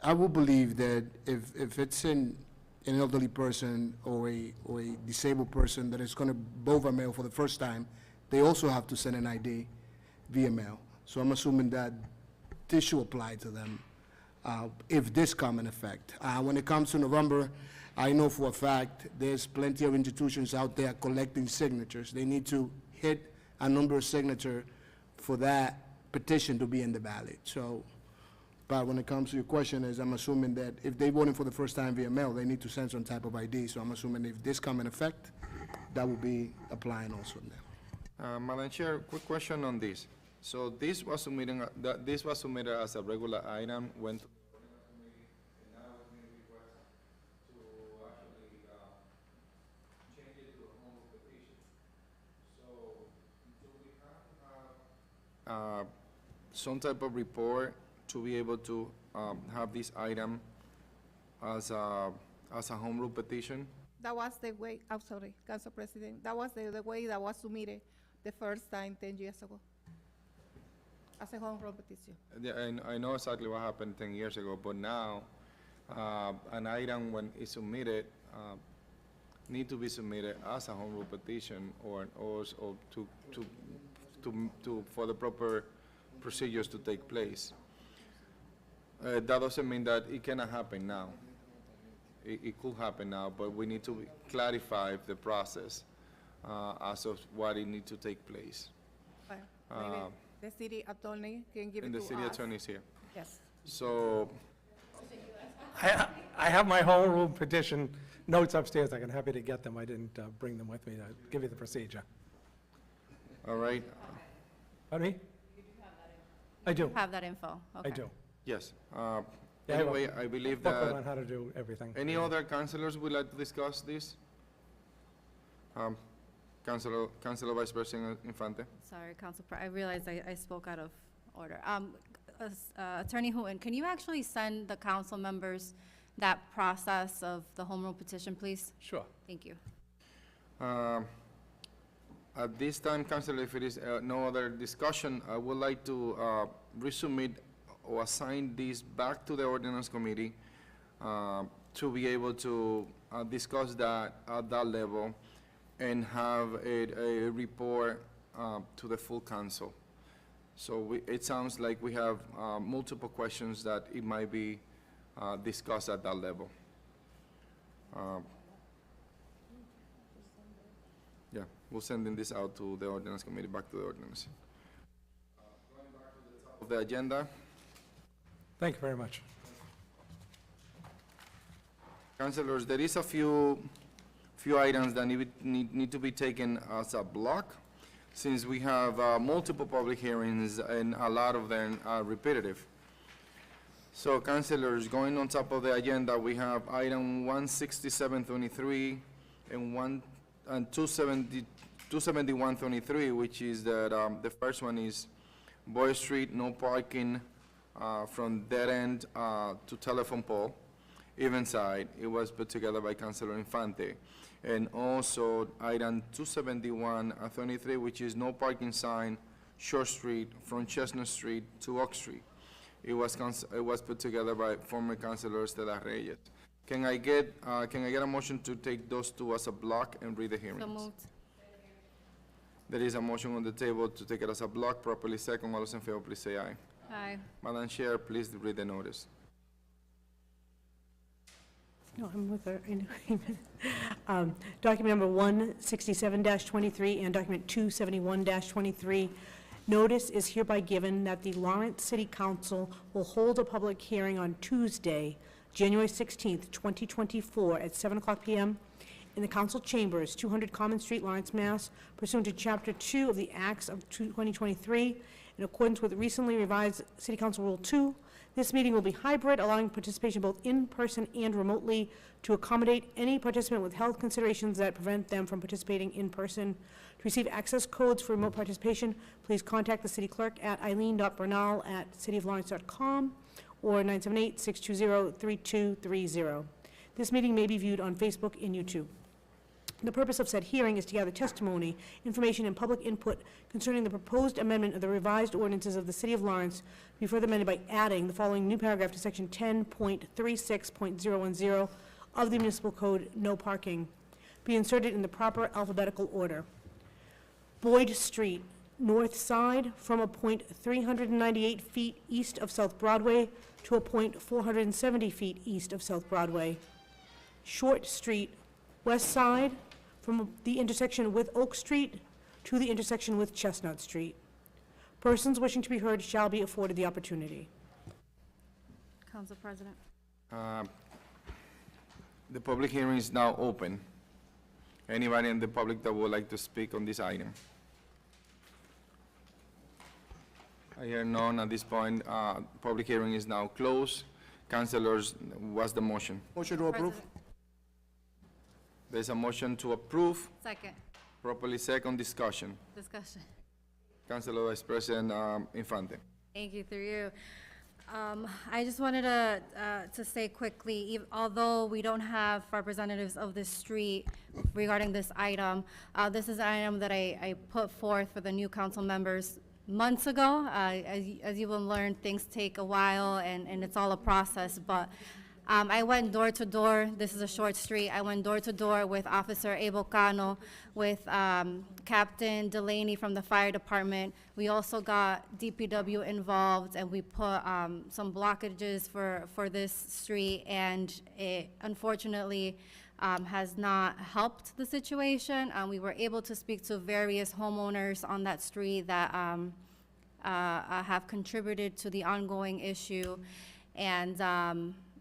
I will believe that if it's an elderly person or a disabled person that is going to vote by mail for the first time, they also have to send an ID via mail. So I'm assuming that this should apply to them if this come in effect. When it comes to November, I know for a fact there's plenty of institutions out there collecting signatures. They need to hit a number of signatures for that petition to be in the ballot. So, but when it comes to your question, is I'm assuming that if they voting for the first time via mail, they need to send some type of ID. So I'm assuming if this come in effect, that will be applying also now. Madam Chair, quick question on this. So this was submitted as a regular item, went to and now it's being requested to actually change it to a home rule petition. So do we have to have some type of report to be able to have this item as a home rule petition? That was the way, I'm sorry, Council President, that was the way that was submitted the first time 10 years ago. As a home rule petition. Yeah, I know exactly what happened 10 years ago, but now, an item when it's submitted, need to be submitted as a home rule petition or for the proper procedures to take place. That doesn't mean that it cannot happen now. It could happen now, but we need to clarify the process, as of what it needs to take place. Well, maybe the city attorney can give it And to the us. city attorney is here. Yes. So, I have my home rule petition notes upstairs. I'm happy to get them. I didn't bring them with me to give you the procedure. all right, Pardon me? I do. Have that info, okay. I do. yes. Yeah, I have a Anyway, I believe Booklet on that, how to do everything. any other councilors would like to discuss this? Councilor Vice President Infante? Sorry, I realized I spoke out of order. Attorney Hooton, can you actually send the council members that process of the home rule petition, please? Sure. Thank you. At this time, Councilor, if it is no other discussion, I would like to resubmit or assign this back to the ordinance committee to be able to discuss that at that level and have a report to the full council. So it sounds like we have multiple questions that it might be discussed at that level. Yeah, we'll sending this out to the ordinance committee, back to the ordinance. Going back to the top of the agenda, Thank you very much. councilors, there is a few items that need to be taken as a block, since we have multiple public hearings and a lot of them are repetitive. So, councilors, going on top of the agenda, we have item 16723 and 27123, which is that the first one is Boyd Street, no parking from dead end to telephone pole, even side. It was put together by Councilor Infante. And also item 27123, which is no parking sign, Short Street from Chestnut Street to Oak Street. It was put together by former Councilor Estela Reyes. Can I get a motion to take those two as a block and read the hearings? So moved. There is a motion on the table to take it as a block, properly second. All those in favor, please say aye. Aye. Madam Chair, please read the notice. No, I'm with her. Document number 167-23 and document 271-23. Notice is hereby given that the Lawrence City Council will hold a public hearing on Tuesday, January 16th, 2024, at 7 o'clock p.m. in the council chambers, 200 Common Street, Lawrence, Mass., pursuant to Chapter 2 of the Acts of 2023, in accordance with recently revised City Council Rule 2. This meeting will be hybrid, allowing participation both in person and remotely to accommodate any participant with health considerations that prevent them from participating in person. To receive access codes for remote participation, please contact the city clerk at eileen.bernal@cityoflawrence.com or 978-620-3230. This meeting may be viewed on Facebook and YouTube. The purpose of said hearing is to gather testimony, information, and public input concerning the proposed amendment of the revised ordinances of the City of Lawrence, to be further amended by adding the following new paragraph to Section 10.36.010 of the Municipal Code, no parking, be inserted in the proper alphabetical order. Boyd Street, north side, from a point 398 feet east of South Broadway to a point 470 feet east of South Broadway. Short Street, west side, from the intersection with Oak Street to the intersection with Chestnut Street. Persons wishing to be heard shall be afforded the opportunity. Council President. The public hearing is now open. Anybody in the public that would like to speak on this item? I hear none at this point. Public hearing is now closed. Councilors, what's the motion? Motion to approve. President. There's a motion to approve, Second. properly second discussion. Discussion. Councilor Vice President Infante. Thank you, through you. I just wanted to say quickly, although we don't have representatives of this street regarding this item, this is an item that I put forth for the new council members months ago. As you will learn, things take a while, and it's all a process, but I went door to door. This is a short street. I went door to door with Officer Abel Cano, with Captain Delaney from the fire department. We also got DPW involved, and we put some blockages for this street, and it unfortunately has not helped the situation. We were able to speak to various homeowners on that street that have contributed to the ongoing issue, and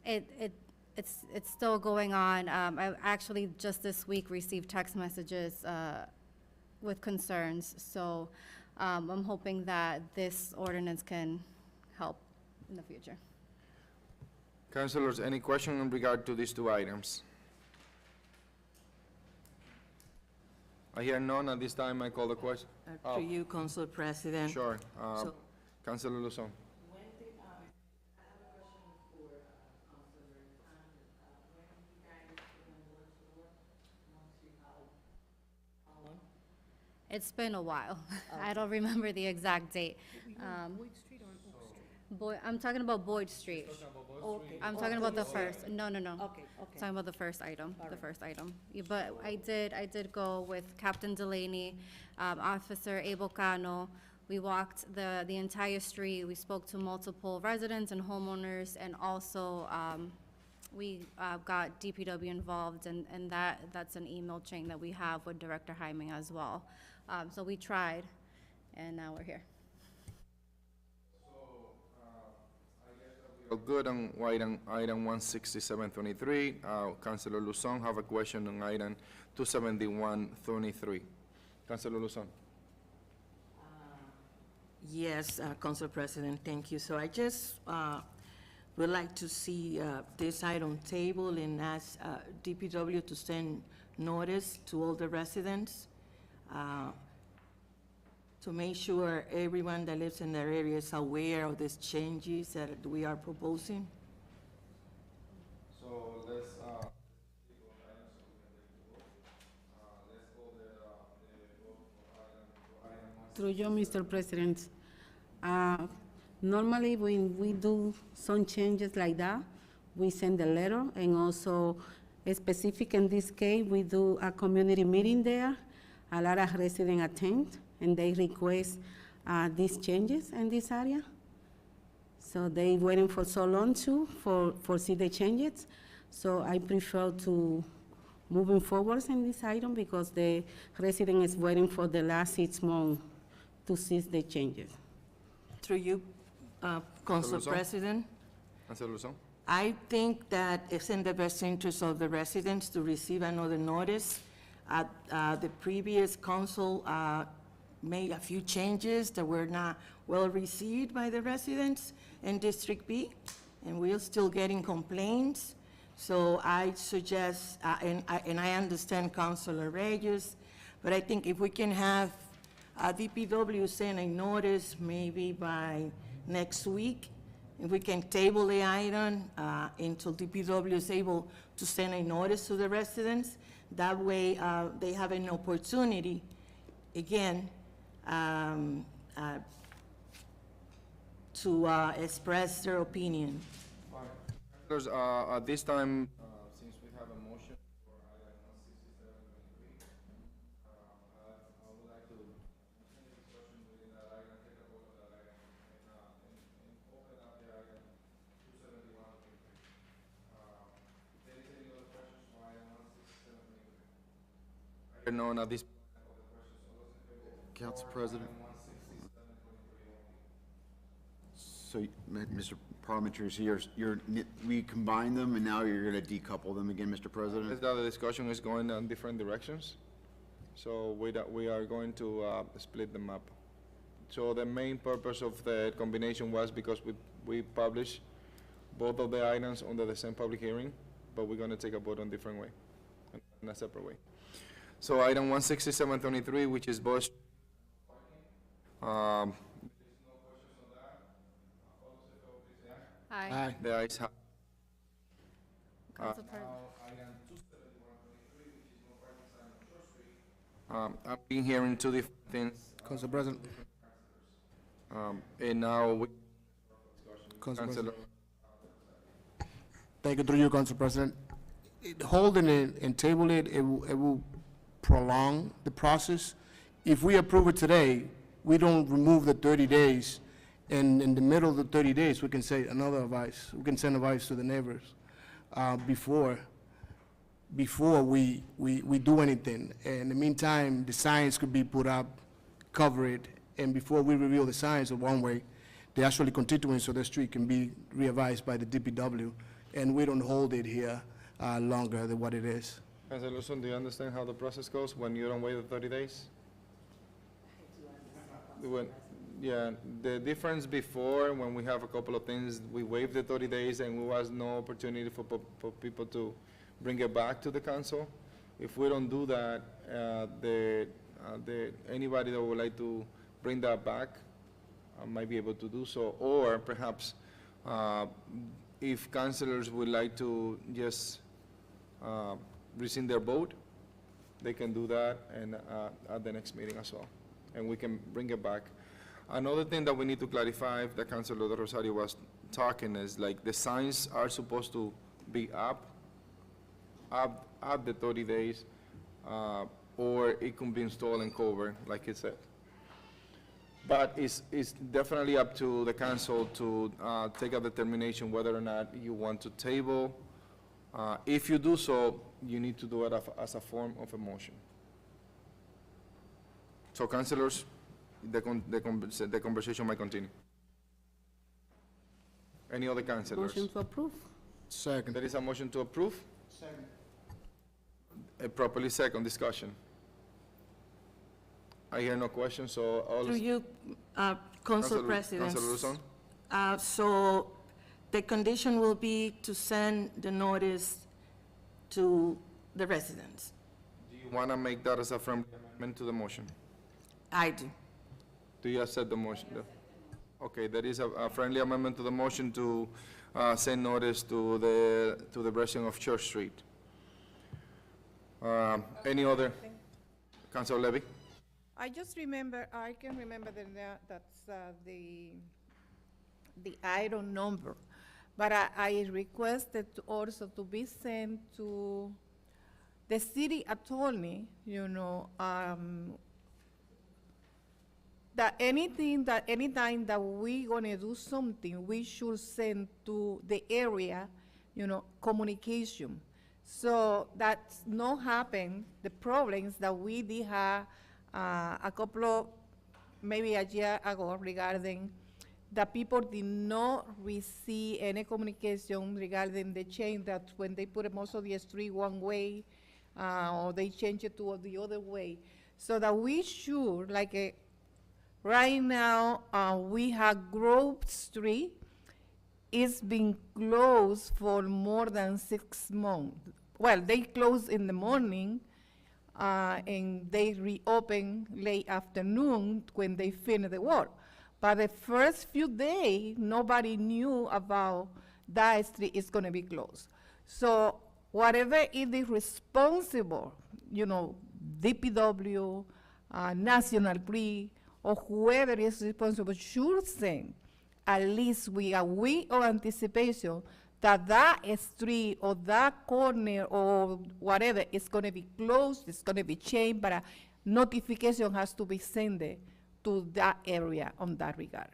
it's still going on. I actually just this week received text messages with concerns, so I'm hoping that this ordinance can help in the future. Councilors, any question in regard to these two items? I hear none. At this time, I call the question. To you, Council President. Sure. So- Councilor Luzon. It's been a while. I don't remember the exact date. I'm talking about Boyd Street. I'm talking about the first, no. Okay. Talking about the first item, Yeah, but I did go with Captain Delaney, Officer Abel Cano, We walked the entire street. We spoke to multiple residents and homeowners, and also we got DPW involved, and that's an email chain that we have with Director Hyman as well. So we tried, and now we're here. We're good on item 16723. Councilor Luzon have a question on item 27123. Councilor Luzon. Yes, Council President, thank you. So I just would like to see this item table and ask DPW to send notice to all the residents to make sure everyone that lives in their area is aware of these changes that we are proposing. So let's, Through you, Mr. President. Normally, when we do some changes like that, we send a letter, and also specific in this case, we do a community meeting there. A lot of residents attend, and they request these changes in this area. So they waiting for so long too, for see the changes. So I prefer to moving forward in this item because the resident is waiting for the last 6 months to see the changes. Through you, Council Luzon? President, Councilor Luzon. I think that it's in the best interest of the residents to receive another notice. The previous council made a few changes that were not well received by the residents in District B, and we're still getting complaints. So I suggest, and I understand Councilor Reyes, but I think if we can have DPW send a notice maybe by next week, if we can table the item until DPW is able to send a notice to the residents, that way they have an opportunity, again, to express their opinion. Councilors, at this time, since we have a motion for item 16723, I would like to continue discussion within that item, take a vote on that item, and open up the item 27123. If there is any other questions for item 16723? I hear none at this point. Other questions, all those in favor? Council President. Item 16723 only. So, Mr. Parliamentary, so we combine them, and now you're going to decouple them again, Mr. President? Is that the discussion is going in different directions? So we are going to split them up. So the main purpose of the combination was because we publish both of the items under the same public hearing, but we're going to take a vote on different way, in a separate way. So item 16723, which is Bush. Aye. The ayes have. Council President. I'm being hearing two different things. Council President. And now we. Council Councilor. Thank you, through you, Council President. Holding it and table it, it will prolong the process. If we approve it today, we don't remove the 30 days, and in the middle of the 30 days, we can say another advice. We can send advice to the neighbors before we do anything. In the meantime, the signs could be put up, cover it, and before we reveal the signs of one way, they actually continuing so the street can be revised by the DPW, and we don't hold it here longer than what it is. Councilor Luzon, do you understand how the process goes when you don't wait the 30 days? Yeah, the difference before, when we have a couple of things, we waive the 30 days and there was no opportunity for people to bring it back to the council. If we don't do that, anybody that would like to bring that back might be able to do so. Or perhaps if councilors would like to just rescind their vote, they can do that and at the next meeting as well. And we can bring it back. Another thing that we need to clarify, that Councilor Rosario was talking, is like the signs are supposed to be up the 30 days, or it can be installed and covered, like he said. But it's definitely up to the council to take a determination whether or not you want to table. If you do so, you need to do it as a form of a motion. So councilors, the conversation might continue. Any other councilors? Motion to approve. Second. There is a motion to approve? A properly second discussion. I hear no questions, so all. Through you, Council President. Councilor Luzon? So the condition will be to send the notice to the residents. Do you want to make that as a friendly amendment to the motion? I do. Do you accept the motion? Okay, there is a friendly amendment to the motion to send notice to the resident of Church Street. Any other? Councilor Levy? I just remember, I can remember that's the item number, but I requested also to be sent to the city attorney, that anytime that we gonna do something, we should send to the area, communication. So that's not happen, the problems that we did have a couple of, maybe a year ago regarding that people did not receive any communication regarding the change that when they put most of the street one way, or they change it to the other way. So that we should, right now, we have Grove Street. It's been closed for more than 6 months. Well, they close in the morning, and they reopen late afternoon when they finish the work. But the first few days, nobody knew about that street is gonna be closed. So whatever is responsible, DPW, National Grid, or whoever is responsible should send at least with a week of anticipation that street or that corner or whatever is going to be closed, it's going to be changed, but a notification has to be sent to that area on that regard.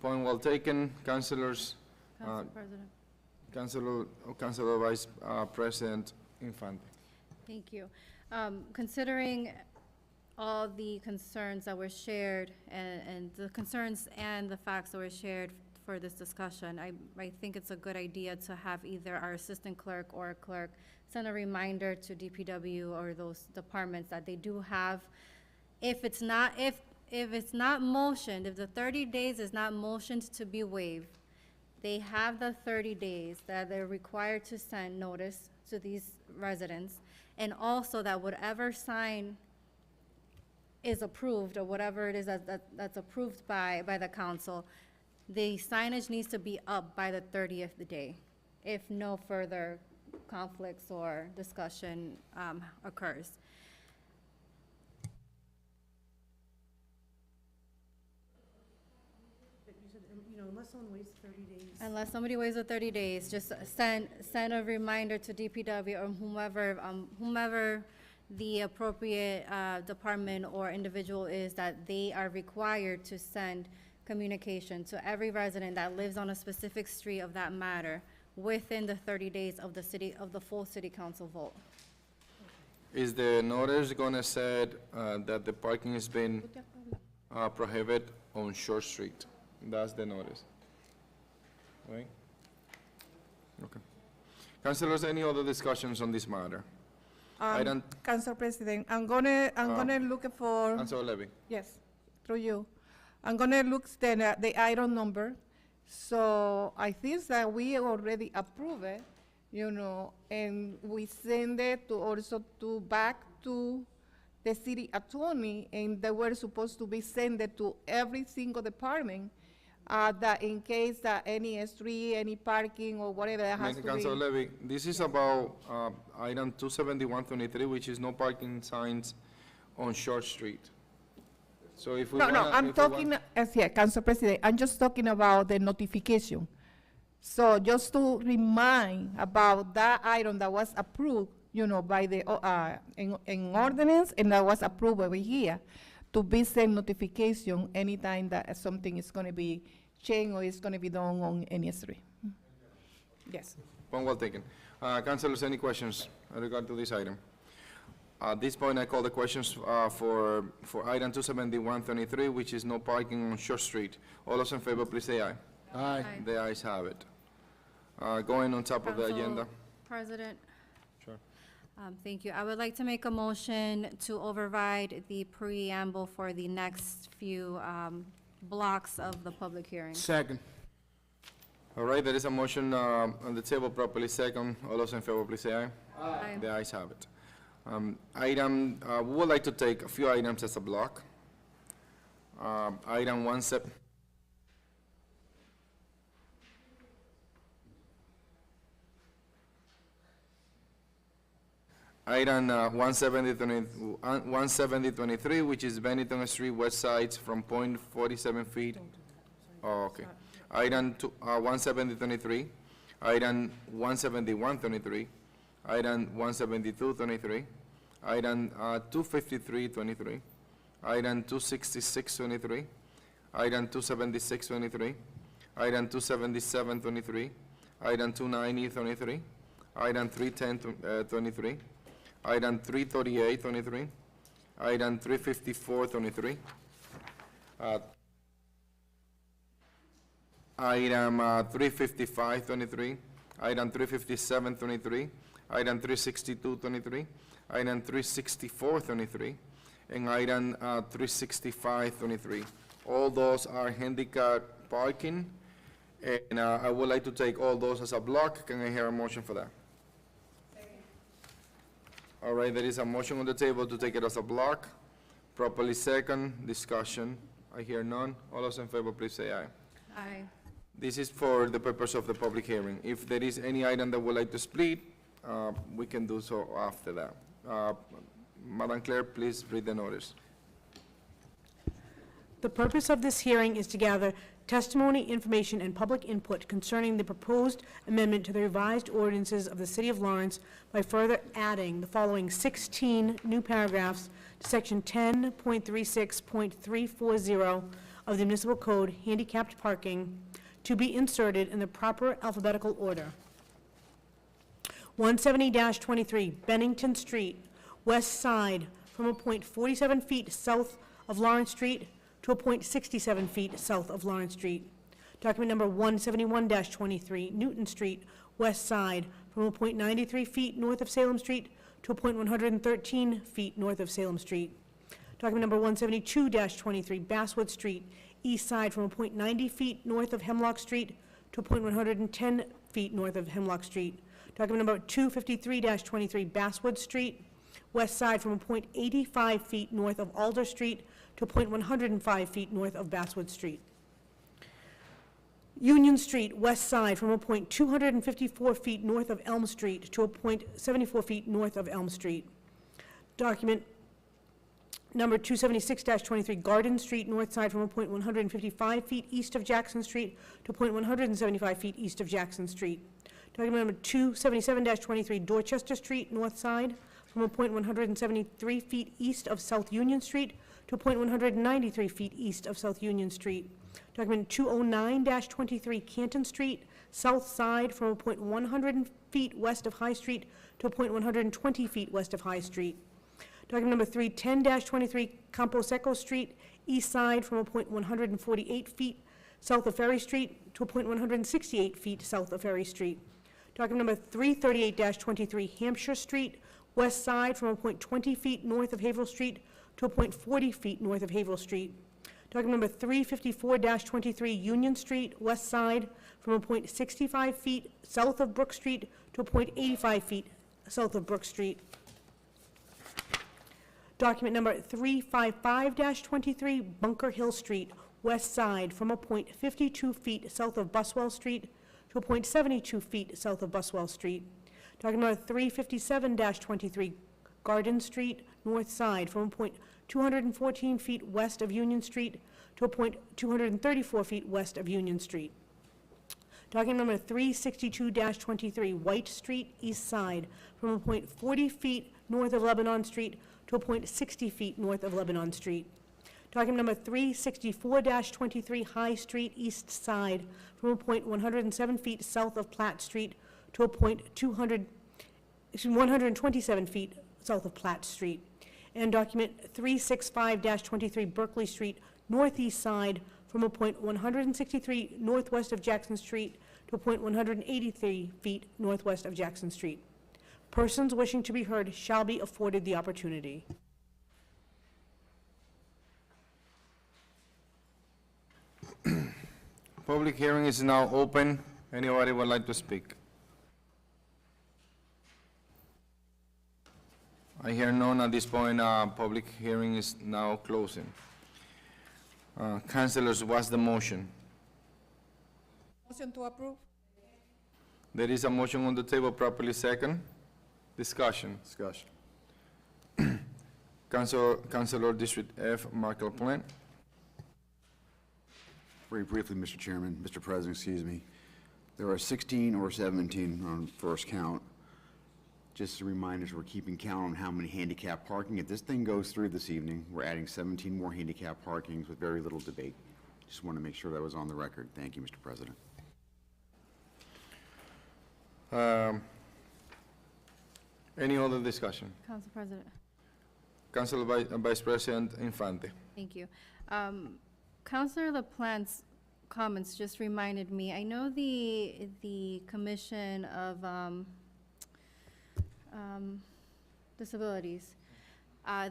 Point well taken, councilors. Council President. Councilor Vice President Infante. Thank you. Considering all the concerns that were shared and the concerns and the facts that were shared for this discussion, I think it's a good idea to have either our assistant clerk or a clerk send a reminder to DPW or those departments that they do have, if it's not motioned, if the 30 days is not motioned to be waived, they have the 30 days that they're required to send notice to these residents, and also that whatever sign is approved, or whatever it is that's approved by the council, the signage needs to be up by the 30th day, if no further conflicts or discussion occurs. Unless someone waits 30 days. Unless somebody waits the 30 days, just send a reminder to DPW or whomever the appropriate department or individual is, that they are required to send communication to every resident that lives on a specific street of that matter within the 30 days of the full city council vote. Is the notice gonna say that the parking has been prohibited on Short Street? That's the notice, right? Okay. Councilors, any other discussions on this matter? Council President, I'm gonna look for. Councilor Levy. Yes, through you. I'm gonna look the item number. So I think that we already approved it, and we send it back to the city attorney, and they were supposed to be sent to every single department, that in case that any street, any parking or whatever that has to be. Councilor Levy, this is about item 27123, which is no parking signs on Short Street. So if we No, I'm talking, Council President, I'm just talking about the notification. So just to remind about that item that was approved by the, in ordinance, and that was approved over here, to be send notification anytime that something is gonna be changed or is gonna be done on any street. Yes. Point well taken. Councilors, any questions in regard to this item? At this point, I call the questions for item 271-23, which is no parking on Short Street. All those in favor, please say aye. Aye. The ayes have it. Going on top of the Council agenda. President, Sure. thank you. I would like to make a motion to override the preamble for the next few blocks of the public hearing. Second. All right, there is a motion on the table, properly second. All those in favor, please say aye. Aye. The ayes have it. We would like to take a few items as a block. Item 17. Item 170-23, which is Bennington Street West Sides from point 47 feet. Oh, okay. Item 170-23, item 171-23, item 172-23, item 253-23, item 266-23, item 276-23, item 277-23, item 290-23, item 310-23, item 338-23, item 354-23, item 355-23, item 357-23, item 362-23, item 364-23, and item 365-23. All those are handicap parking, and I would like to take all those as a block. Can I hear a motion for that? All right, there is a motion on the table to take it as a block. Properly second, discussion. I hear none. All those in favor, please say aye. Aye. This is for the purpose of the public hearing. If there is any item that would like to split, we can do so after that. Madam Clerk, please read the notice. The purpose of this hearing is to gather testimony, information, and public input concerning the proposed amendment to the revised ordinances of the City of Lawrence by further adding the following 16 new paragraphs to Section 10.36.340 of the Municipal Code, handicapped parking, to be inserted in the proper alphabetical order. 170-23, Bennington Street, west side, from a point 47 feet south of Lawrence Street to a point 67 feet south of Lawrence Street. Document number 171-23, Newton Street, west side, from a point 93 feet north of Salem Street to a point 113 feet north of Salem Street. Document number 172-23, Basswood Street, east side, from a point 90 feet north of Hemlock Street to a point 110 feet north of Hemlock Street. Document number 253-23, Basswood Street, west side, from a point 85 feet north of Alder Street to a point 105 feet north of Basswood Street. Union Street, west side, from a point 254 feet north of Elm Street to a point 74 feet north of Elm Street. Document number 276-23, Garden Street, north side, from a point 155 feet east of Jackson Street to a point 175 feet east of Jackson Street. Document number 277-23, Dorchester Street, north side, from a point 173 feet east of South Union Street to a point 193 feet east of South Union Street. Document 209-23, Canton Street, south side, from a point 100 feet west of High Street to a point 120 feet west of High Street. Document number 310-23, Campo Seco Street, east side, from a point 148 feet south of Ferry Street to a point 168 feet south of Ferry Street. Document number 338-23, Hampshire Street, west side, from a point 20 feet north of Haverhill Street to a point 40 feet north of Haverhill Street. Document number 354-23, Union Street, west side, from a point 65 feet south of Brook Street to a point 85 feet south of Brook Street. Document number 355-23, Bunker Hill Street, west side, from a point 52 feet south of Buswell Street to a point 72 feet south of Buswell Street. Document number 357-23, Garden Street, north side, from a point 214 feet west of Union Street to a point 234 feet west of Union Street. Document number 362-23, White Street, East Side, from a point 40 feet north of Lebanon Street to a point 60 feet north of Lebanon Street. Document number 364-23, High Street, East Side, from a point 107 feet south of Platt Street to a point 127 feet south of Platt Street. And document 365-23, Berkeley Street, Northeast Side, from a point 163 northwest of Jackson Street to a point 183 feet northwest of Jackson Street. Persons wishing to be heard shall be afforded the opportunity. Public hearing is now open. Anybody would like to speak? I hear none at this point. Public hearing is now closing. Councilors, what's the motion? Motion to approve? There is a motion on the table, properly second. Discussion. Councilor District F, Mark LaPlante. Very briefly, Mr. Chairman, Mr. President, excuse me. There are 16 or 17 on first count. Just a reminder, we're keeping count on how many handicap parking. If this thing goes through this evening, we're adding 17 more handicap parkings with very little debate. Just want to make sure that was on the record. Thank you, Mr. President. Any other discussion? Council President. Councilor Vice President Infante. Thank you. Councilor LaPlante's comments just reminded me, I know the Commission of Disabilities,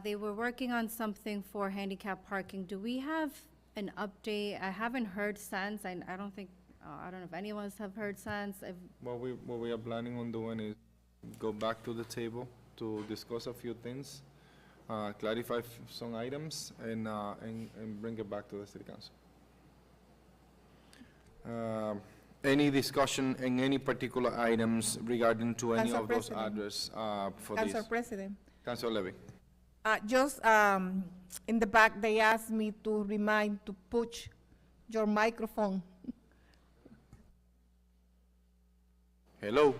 they were working on something for handicap parking. Do we have an update? I haven't heard since. I don't think, I don't know if anyone's have heard since. What we are planning on doing is go back to the table to discuss a few things, clarify some items, and bring it back to the City Council. Any discussion in any particular items regarding to any Council of those President. address for this? Council President. Councilor Levy. Just in the back, they asked me to remind to push your microphone. Hello?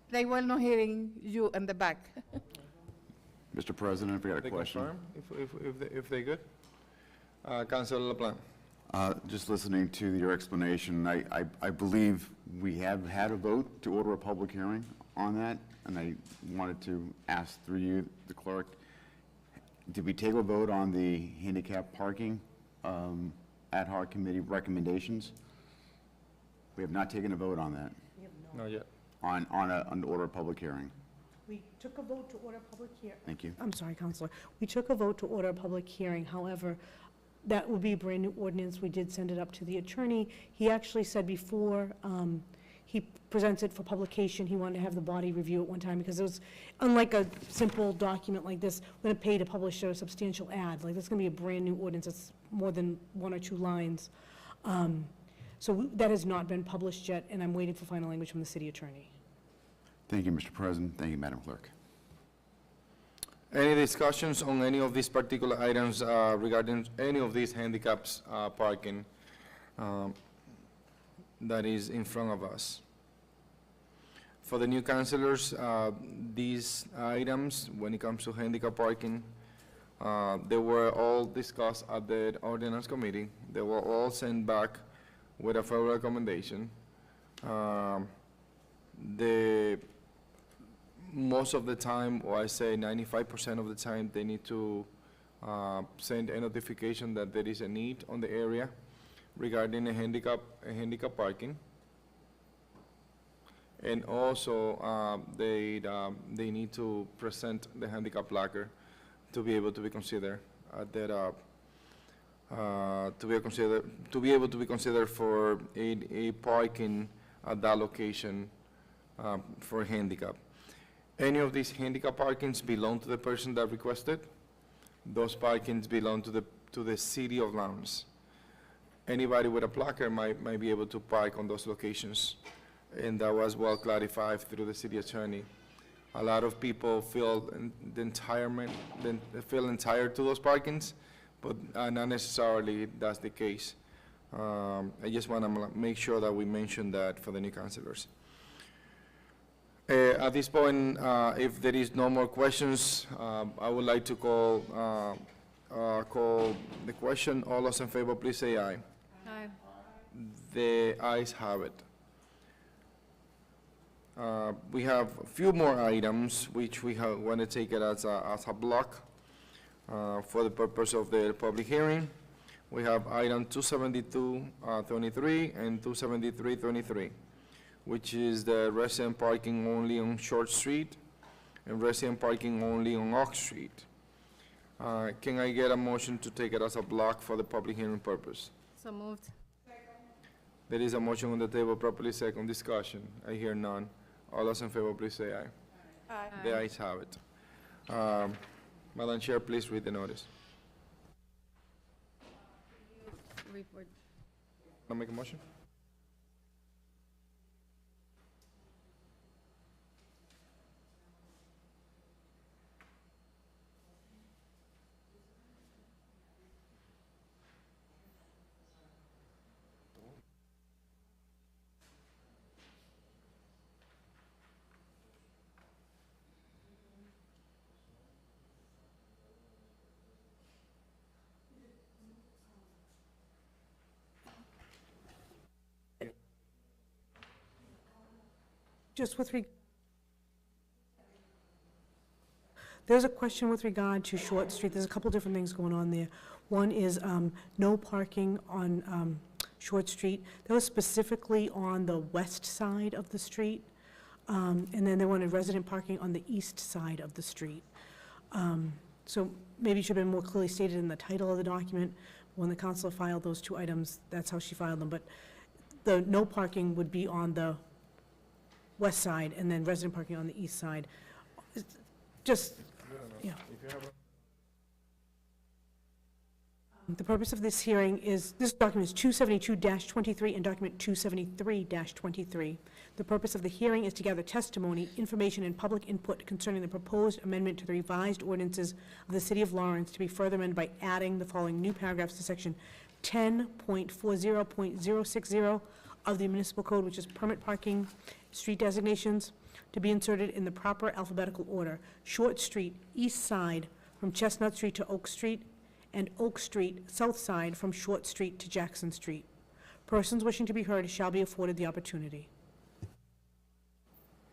They were not hearing you in the back. Mr. President, if I got a They question. confirm if they good? Councilor LaPlante. Just listening to your explanation, I believe we have had a vote to order a public hearing on that, and I wanted to ask through you, the clerk, did we take a vote on the handicap parking ad hoc committee recommendations? We have not taken a vote on that, Not yet. on an order of public hearing. We took a vote to order a public hearing. Thank you. I'm sorry, Counselor. We took a vote to order a public hearing. However, that would be a brand-new ordinance. We did send it up to the attorney. He actually said before he presents it for publication, he wanted to have the body review it one time, because it was, unlike a simple document like this, we're going to pay to publish a substantial ad. Like, this is going to be a brand-new ordinance. It's more than 1 or 2 lines. That has not been published yet, and I'm waiting for final language from the city attorney. Thank you, Mr. President. Thank you, Madam Clerk. Any discussions on any of these particular items regarding any of these handicaps parking that is in front of us? For the new councilors, these items, when it comes to handicap parking, they were all discussed at the ordinance committee. They were all sent back with a favorable recommendation. Most of the time, or I say 95% of the time, they need to send a notification that there is a need on the area regarding a handicap parking. And also, they need to present the handicap placard to be able to be considered at that, to be able to be considered for a parking at that location for handicap. Any of these handicap parkings belong to the person that requested. Those parkings belong to the city of Lawrence. Anybody with a placard might be able to park on those locations, and that was well clarified through the city attorney. A lot of people feel entitled to those parkings, but not necessarily that's the case. I just want to make sure that we mention that for the new councilors. At this point, if there is no more questions, I would like to call the question. All those in favor, please say aye. Aye. The ayes have it. We have a few more items which we want to take it as a block for the purpose of the public hearing. We have item 272-23 and 273-23, which is the resident parking only on Short Street and resident parking only on Oak Street. Can I get a motion to take it as a block for the public hearing purpose? So moved. There is a motion on the table, properly second discussion. I hear none. All those in favor, please say aye. Aye. The ayes have it. Madam Chair, please read the notice. Report. I'll make a motion. Just with there's a question with regard to Short Street. There's a couple different things going on there. One is no parking on Short Street. That was specifically on the west side of the street. And then they wanted resident parking on the east side of the street. So maybe it should have been more clearly stated in the title of the document. When the council filed those two items, that's how she filed them. But the no parking would be on the west side, and then resident parking on the east side. Just, yeah. The purpose of this hearing is, this document is 272-23 and document 273-23. The purpose of the hearing is to gather testimony, information, and public input concerning the proposed amendment to the revised ordinances of the City of Lawrence to be further amended by adding the following new paragraphs to section 10.40.060 of the municipal code, which is permit parking street designations, to be inserted in the proper alphabetical order. Short Street, east side from Chestnut Street to Oak Street, and Oak Street, south side from Short Street to Jackson Street. Persons wishing to be heard shall be afforded the opportunity.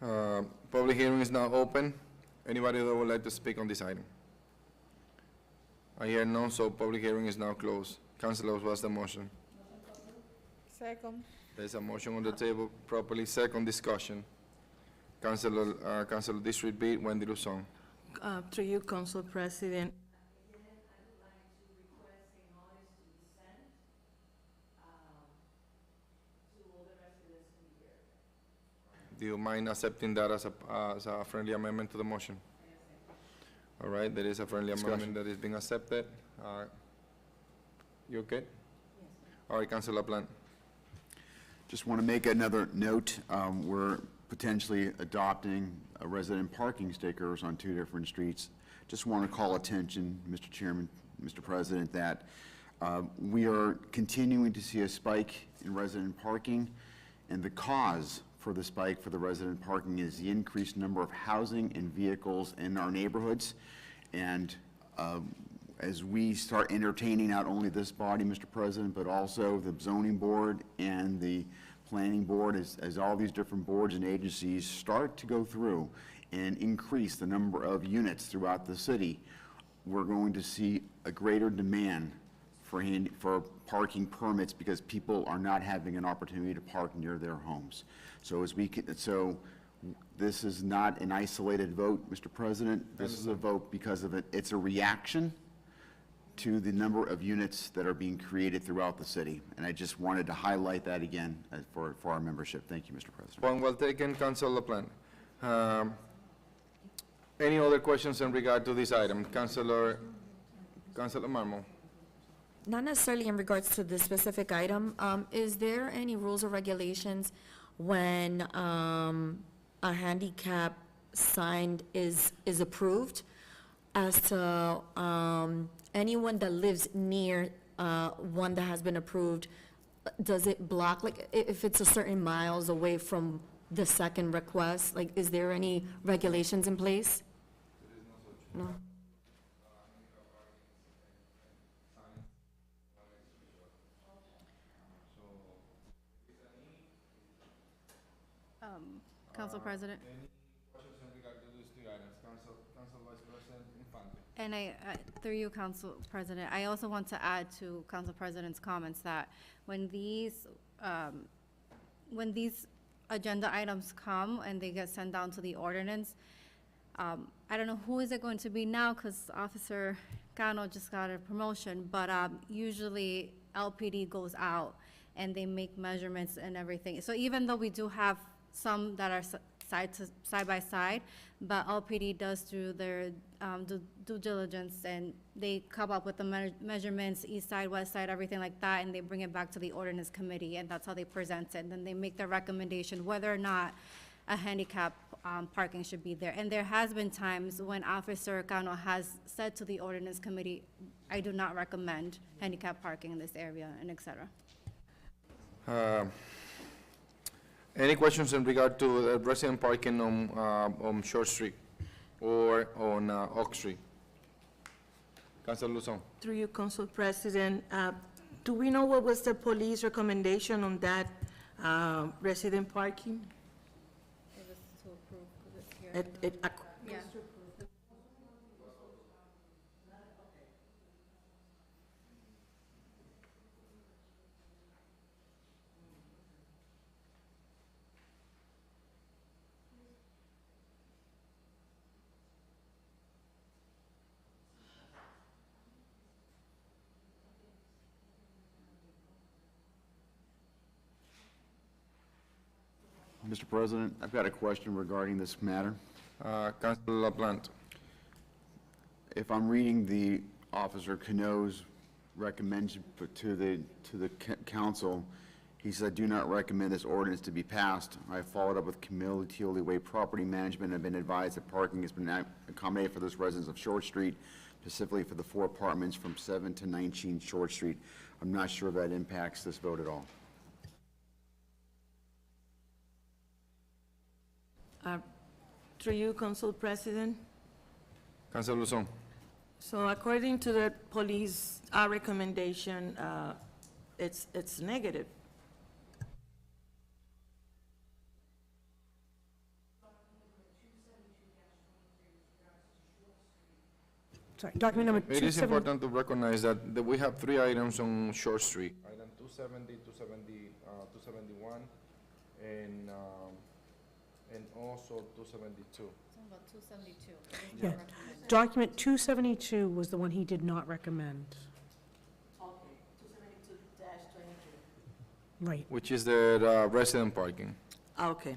Public hearing is now open. Anybody that would like to speak on this item? I hear none, so public hearing is now closed. Councilors, what's the motion? Second. There's a motion on the table, properly second discussion. Councilor District B, Wendy Luzon. Through you, Council President. Do you mind accepting that as a friendly amendment to the motion? All right, there is a friendly amendment that is being accepted. You okay? Yes. All right, Councilor LaPlante. Just want to make another note. We're potentially adopting resident parking stickers on 2 different streets. Just want to call attention, Mr. Chairman, Mr. President, that we are continuing to see a spike in resident parking, and the cause for the spike for the resident parking is the increased number of housing and vehicles in our neighborhoods. And as we start entertaining not only this body, Mr. President, but also the zoning board and the planning board, as all these different boards and agencies start to go through and increase the number of units throughout the city, we're going to see a greater demand for parking permits because people are not having an opportunity to park near their homes. So this is not an isolated vote, Mr. President. This is a vote because of it's a reaction to the number of units that are being created throughout the city. And I just wanted to highlight that again for our membership. Thank you, Mr. President. Point well taken, Councilor LaPlante. Any other questions in regard to this item? Councilor Marmo. Not necessarily in regards to this specific item. Is there any rules or regulations when a handicap sign is approved as to anyone that lives near one that has been approved, does it block, like, if it's a certain miles away from the second request, like, is there any regulations in place? No? Council President? Questions in regard to these two items? Council Vice President Infante. And through you, Council President, I also want to add to Council President's comments that when these agenda items come and they get sent down to the ordinance, I don't know who is it going to be now, because Officer Cano just got a promotion, but usually LPD goes out and they make measurements and everything. So even though we do have some that are side by side, but LPD does do their due diligence, and they come up with the measurements, east side, west side, everything like that, and they bring it back to the ordinance committee, and that's how they present it. And then they make their recommendation whether or not a handicap parking should be there. And there has been times when Officer Cano has said to the ordinance committee, I do not recommend handicap parking in this area, and et cetera. Any questions in regard to resident parking on Short Street or on Oak Street? Councilor Luzon. Through you, Council President, do we know what was the police recommendation on that resident parking? It was to approve, because it's here. Yeah. Mr. President, I've got a question regarding this matter. Councilor LaPlante. If I'm reading the Officer Cano's recommendation to the council, he said, "Do not recommend this ordinance to be passed." I followed up with Camille Teoli Way Property Management and have been advised that parking has been accommodated for this residents of Short Street, specifically for the 4 apartments from 7 to 19 Short Street. I'm not sure that impacts this vote at all. Through you, Council President. Councilor Luzon. So according to the police, our recommendation, it's negative. Sorry, document number It is 270. important to recognize that we have 3 items on Short Street. Item 270, 271, and also 272. About 272. Yeah. Document 272 was the one he did not recommend. Okay, 272-23. Right. Which is the resident parking. Okay.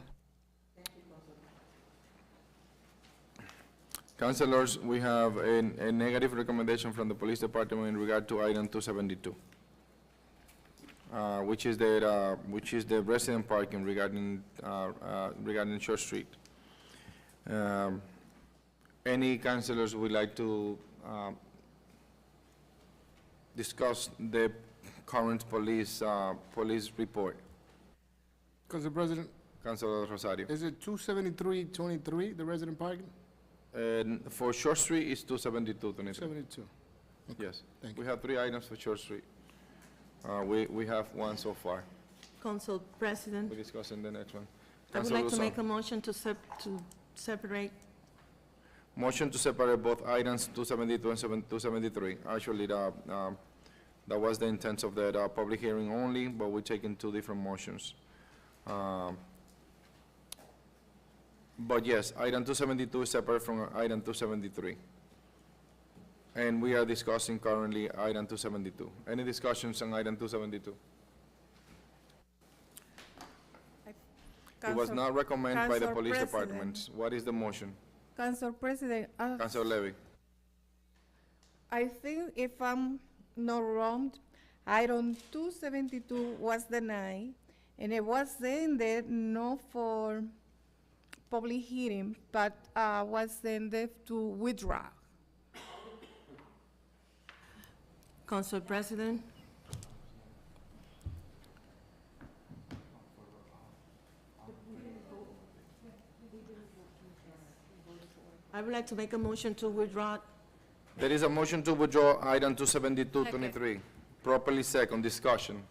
Councilors, we have a negative recommendation from the police department in regard to item 272, which is the resident parking regarding Short Street. Any councilors would like to discuss the current police report? Council President, Councilor Rosario. is it 273-23, the resident parking? For Short Street, it's 272, 72. Yes. Thank We have 3 items for Short Street. We have 1 so far. Council President, We're discussing the next one. I would Councilor like to Luzon. make a motion to separate. Motion to separate both items 272 and 273. Actually, that was the intent of the public hearing only, but we're taking 2 different motions. But yes, item 272 is separate from item 273. And we are discussing currently item 272. Any discussions on item 272? It was not recommended by the Council police President. department. What is the motion? Council President, Councilor Levy. I think if I'm not wrong, item 272 was denied, and it was sent not for public hearing, but was sent to withdraw. Council President, I would like to make a motion to withdraw. There is a motion to withdraw item 27223. Properly second, discussion.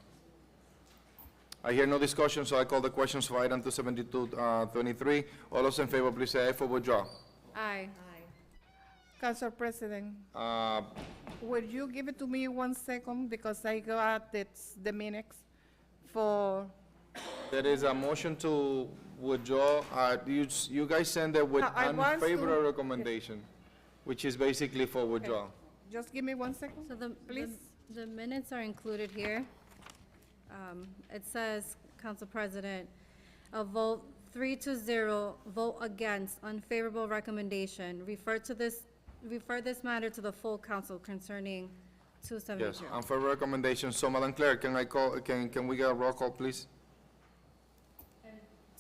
I hear no discussion, so I call the questions for item 27223. All those in favor, please say aye for withdraw. Aye. Council President, Uh, would you give it to me 1 second, because I got the minutes for, There is a motion to withdraw. You guys send it with I want to- unfavorable recommendation, which is basically for withdrawal. just give me 1 second, So please. the minutes are included here. It says, Council President, a vote 3-0, vote against, unfavorable recommendation. Refer this matter to the full council concerning Yes, 272. unfavorable recommendation. So, Madam Clerk, can we get a roll call, please?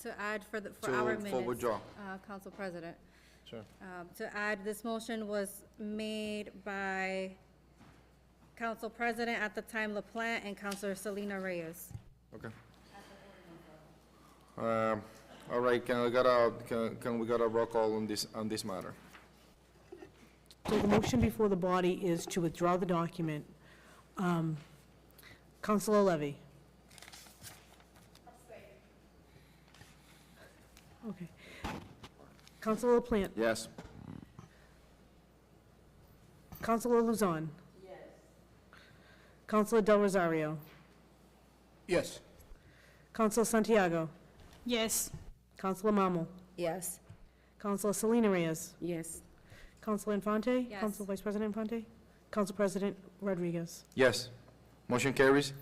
To add for To- our for minutes. withdrawal. Council President. Sure. To add, this motion was made by Council President at the time LaPlante and Councilor Selena Reyes. Okay. All right, can we get a roll call on this matter? So the motion before the body is to withdraw the document. Counselor Levy? Okay. Counselor LaPlante? Yes. Counselor Luzon? Yes. Counselor Del Rosario? Yes. Counselor Santiago? Yes. Counselor Mammal? Yes. Counselor Selena Reyes? Yes. Counselor Infante? Yes. Council Vice President Infante? Council President Rodriguez? Yes. Motion carries.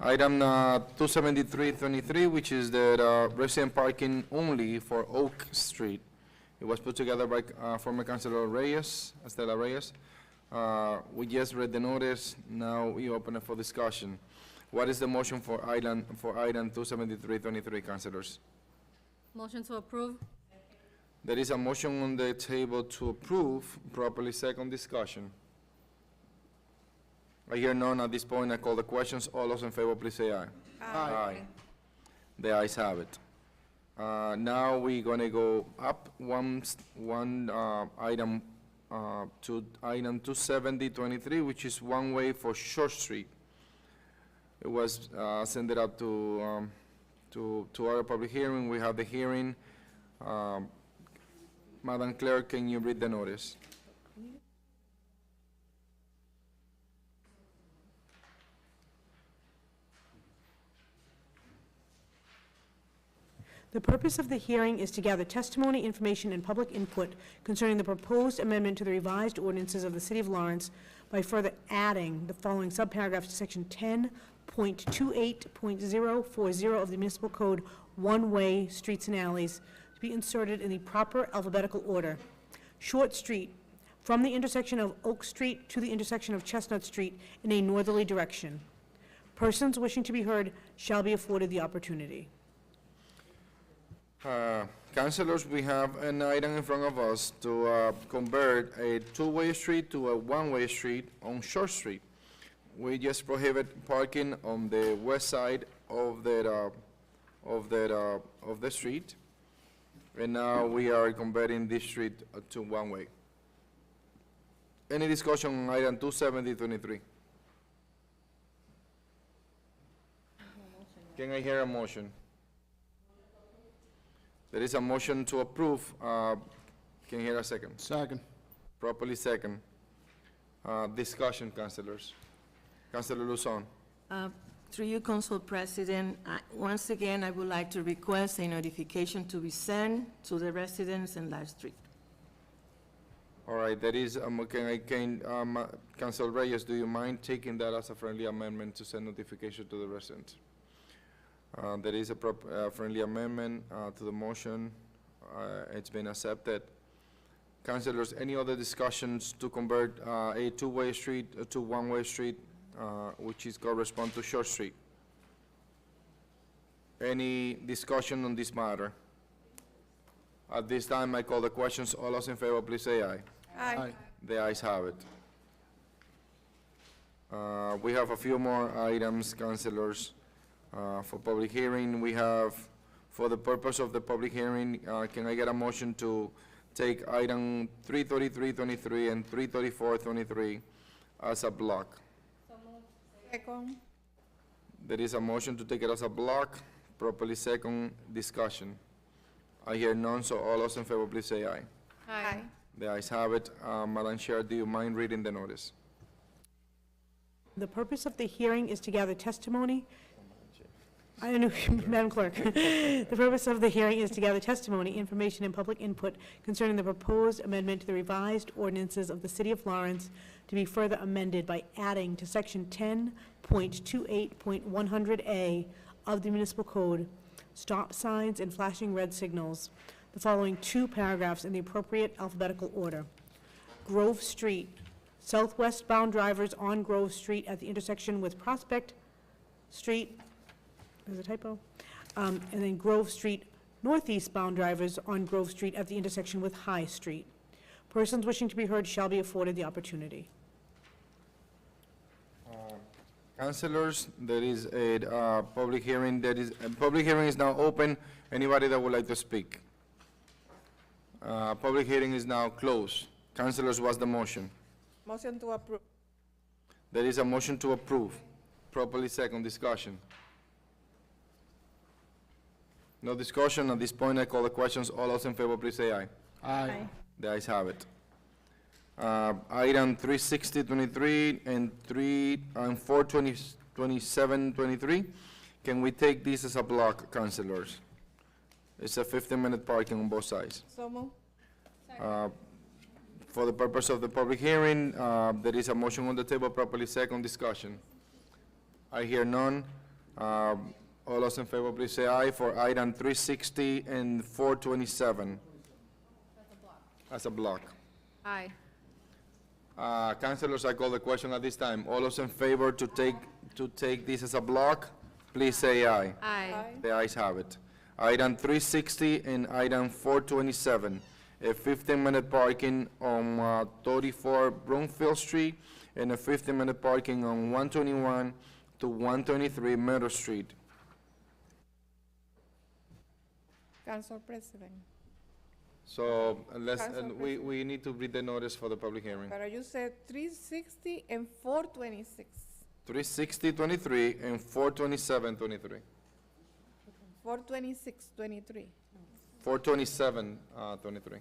Item 27323, which is the resident parking only for Oak Street. It was put together by former Councilor Reyes, Estela Reyes. We just read the notice, now we open it for discussion. What is the motion for item 27323, councilors? Motion to approve? There is a motion on the table to approve, properly second discussion. I hear none at this point, I call the questions. All those in favor, please say aye. Aye. The ayes have it. Now we're gonna go up one item to item 27023, which is one-way for Short Street. It was sent it up to our public hearing. We have the hearing. Madam Clerk, can you read the notice? The purpose of the hearing is to gather testimony, information, and public input concerning the proposed amendment to the revised ordinances of the City of Lawrence by further adding the following subparagraphs to Section 10.28.040 of the Municipal Code, one-way streets and alleys, to be inserted in the proper alphabetical order. Short Street, from the intersection of Oak Street to the intersection of Chestnut Street in a northerly direction. Persons wishing to be heard shall be afforded the opportunity. Councilors, we have an item in front of us to convert a two-way street to a one-way street on Short Street. We just prohibit parking on the west side of the street, and now we are converting this street to one-way. Any discussion on item 27023? Can I hear a motion? There is a motion to approve. Can you hear a second? Second. Properly second. Discussion, councilors. Councilor Luzon. Through you, Council President, once again, I would like to request a notification to be sent to the residents in Live Street. All right, that is, Council Reyes, do you mind taking that as a friendly amendment to send notification to the residents? There is a friendly amendment to the motion. It's been accepted. Councilors, any other discussions to convert a two-way street to one-way street, which is correspond to Short Street? Any discussion on this matter? At this time, I call the questions. All those in favor, please say aye. Aye. The ayes have it. We have a few more items, councilors. For public hearing, we have, for the purpose of the public hearing, can I get a motion to take item 33323 and 33423 as a block. Second. There is a motion to take it as a block, properly second discussion. I hear none, so all those in favor, please say aye. Aye. The ayes have it. Madam Chair, do you mind reading the notice? The purpose of the hearing is to gather testimony. I don't know, Madam Clerk. The purpose of the hearing is to gather testimony, information, and public input concerning the proposed amendment to the revised ordinances of the City of Lawrence to be further amended by adding to Section 10.28.100A of the Municipal Code, stop signs and flashing red signals, the following two paragraphs in the appropriate alphabetical order. Grove Street, southwest-bound drivers on Grove Street at the intersection with Prospect Street, there's a typo, and then Grove Street, northeast-bound drivers on Grove Street at the intersection with High Street. Persons wishing to be heard shall be afforded the opportunity. Councilors, there is a public hearing. Public hearing is now open. Anybody that would like to speak? Public hearing is now closed. Councilors, what's the motion? Motion to approve. There is a motion to approve. Properly second discussion. No discussion. At this point, I call the questions. All those in favor, please say aye. Aye. The ayes have it. Item 36023 and 42723. Can we take this as a block, councilors? It's a 15-minute parking on both sides. So moved. For the purpose of the public hearing, there is a motion on the table, properly second discussion. I hear none. All those in favor, please say aye for item 360 and 427. As a block. Aye. Councilors, I call the question at this time. All those in favor to take this as a block, please say aye. Aye. The ayes have it. Item 360 and item 427, a 15-minute parking on 34 Broomfield Street and a 15-minute parking on 121 to 123 Meadow Street. Council President. So, unless, Council we need to read the notice for the public hearing. But you said 360 and 426. 360-23 and 427-23. 426-23. 427-23.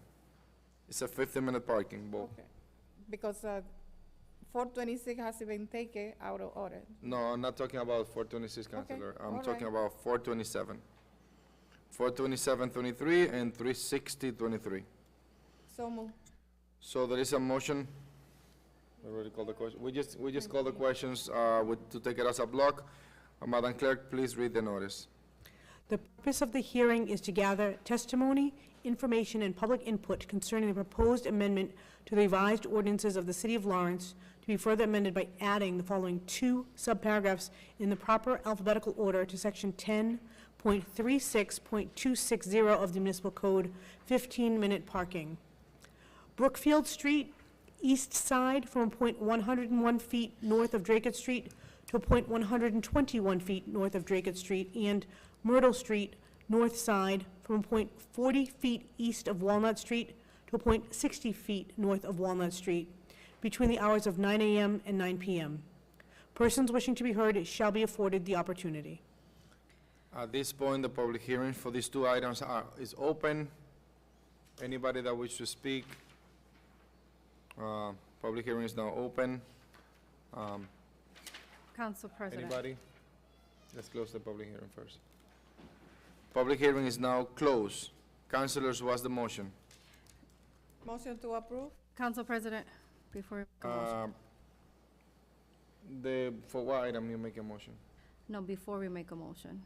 It's a 15-minute parking, both. Okay. Because 426 has been taken out of order. No, I'm not talking about 426, Councilor. I'm all talking right. about 427. 427-23 and 360-23. So moved. So there is a motion. We already called the question. We just called the questions to take it as a block. Madam Clerk, please read the notice. The purpose of the hearing is to gather testimony, information, and public input concerning the proposed amendment to the revised ordinances of the City of Lawrence to be further amended by adding the following two subparagraphs in the proper alphabetical order to Section 10.36.260 of the Municipal Code, 15-minute parking. Brookfield Street, east side from a point 101 feet north of Draycott Street to a point 121 feet north of Draycott Street, and Myrtle Street, north side from a point 40 feet east of Walnut Street to a point 60 feet north of Walnut Street, between the hours of 9 a.m. and 9 p.m. Persons wishing to be heard shall be afforded the opportunity. At this point, the public hearing for these two items is open. Anybody that wishes to speak? Public hearing is now open. Council President. Anybody? Let's close the public hearing first. Public hearing is now closed. Councilors, what's the motion? Motion to approve. Council President, before, For what item you make a motion? no, before we make a motion.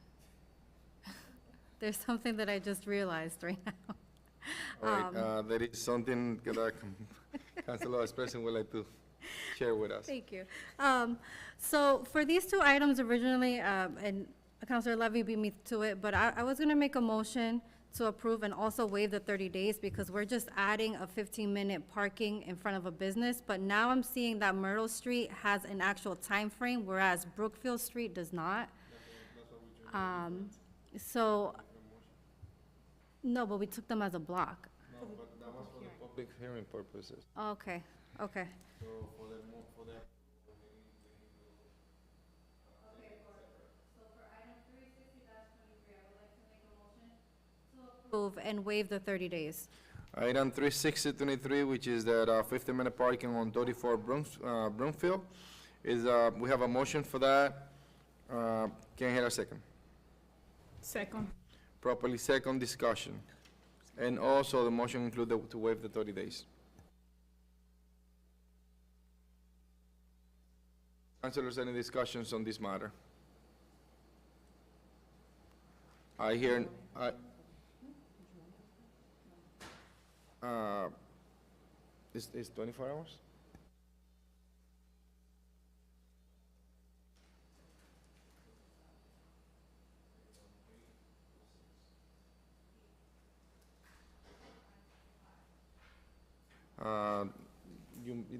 There's something that I just realized right now. All right, there is something that Councilor Espresso would like to share with us. Thank you. So for these two items originally, and Councilor Levy beat me to it, but I was gonna make a motion to approve and also waive the 30 days because we're just adding a 15-minute parking in front of a business. But now I'm seeing that Myrtle Street has an actual time frame, whereas Brookfield Street does not. So, no, but we took them as a block. public hearing purposes. Okay, okay. Approve and waive the 30 days. Item 36023, which is that 50-minute parking on 34 Broomfield, is, we have a motion for that. Can I hear a second? Second. Properly second discussion. And also the motion include to waive the 30 days. Councilors, any discussions on this matter? I hear, is 24 hours?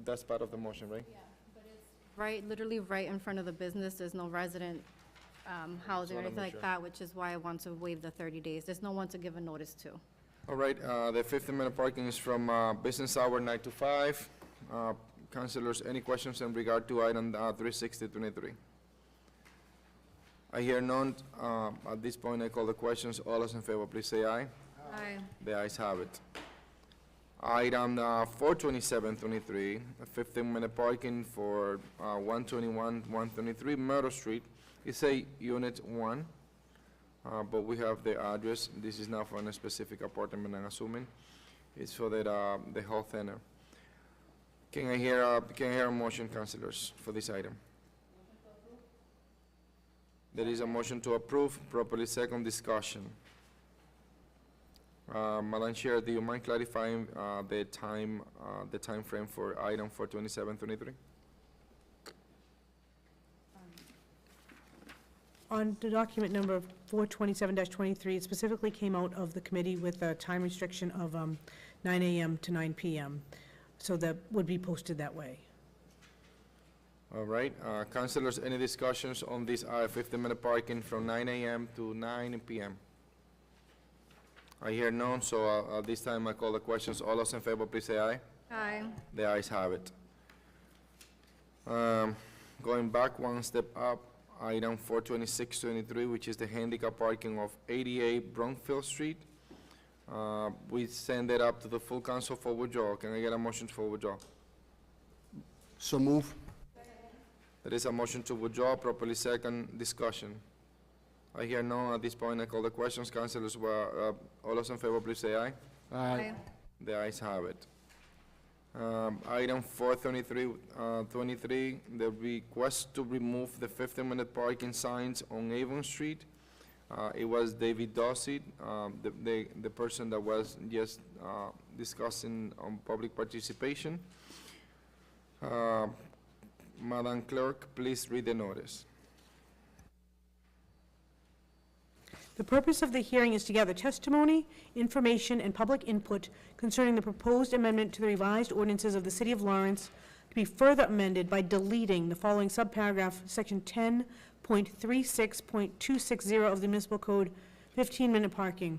That's part of the motion, right? Right, literally right in front of the business, there's no resident housing or wanna anything make like sure. that, which is why I want to waive the 30 days. There's no one to give a notice to. All right, the 50-minute parking is from business hour 9 to 5. Councilors, any questions in regard to item 36023? I hear none. At this point, I call the questions. All those in favor, please say aye. Aye. The ayes have it. Item 42723, a 15-minute parking for 121, 123 Myrtle Street. It's a Unit 1, but we have the address. This is not for a specific apartment, I'm assuming. It's for the health center. Can I hear a motion, councilors, for this item? There is a motion to approve, properly second discussion. Madam Chair, do you mind clarifying the time frame for item 42723? On the document number 427-23, it specifically came out of the committee with a time restriction of 9 a.m. to 9 p.m., so that would be posted that way. All right, councilors, any discussions on this 15-minute parking from 9 a.m. to 9 p.m.? I hear none, so at this time I call the questions. All those in favor, please say aye. Aye. The ayes have it. Going back one step up, item 42623, which is the handicap parking of 88 Broomfield Street. We send it up to the full council for withdrawal. Can I get a motion for withdrawal? So move. There is a motion to withdraw, properly second discussion. I hear none. At this point, I call the questions. Councilors, all those in favor, please say aye. Aye. The ayes have it. Item 423, the request to remove the 15-minute parking signs on Avon Street. It was David Dossett, the person that was just discussing on public participation. Madam Clerk, please read the notice. The purpose of the hearing is to gather testimony, information, and public input concerning the proposed amendment to the revised ordinances of the City of Lawrence to be further amended by deleting the following subparagraph, Section 10.36.260 of the Municipal Code, 15-minute parking.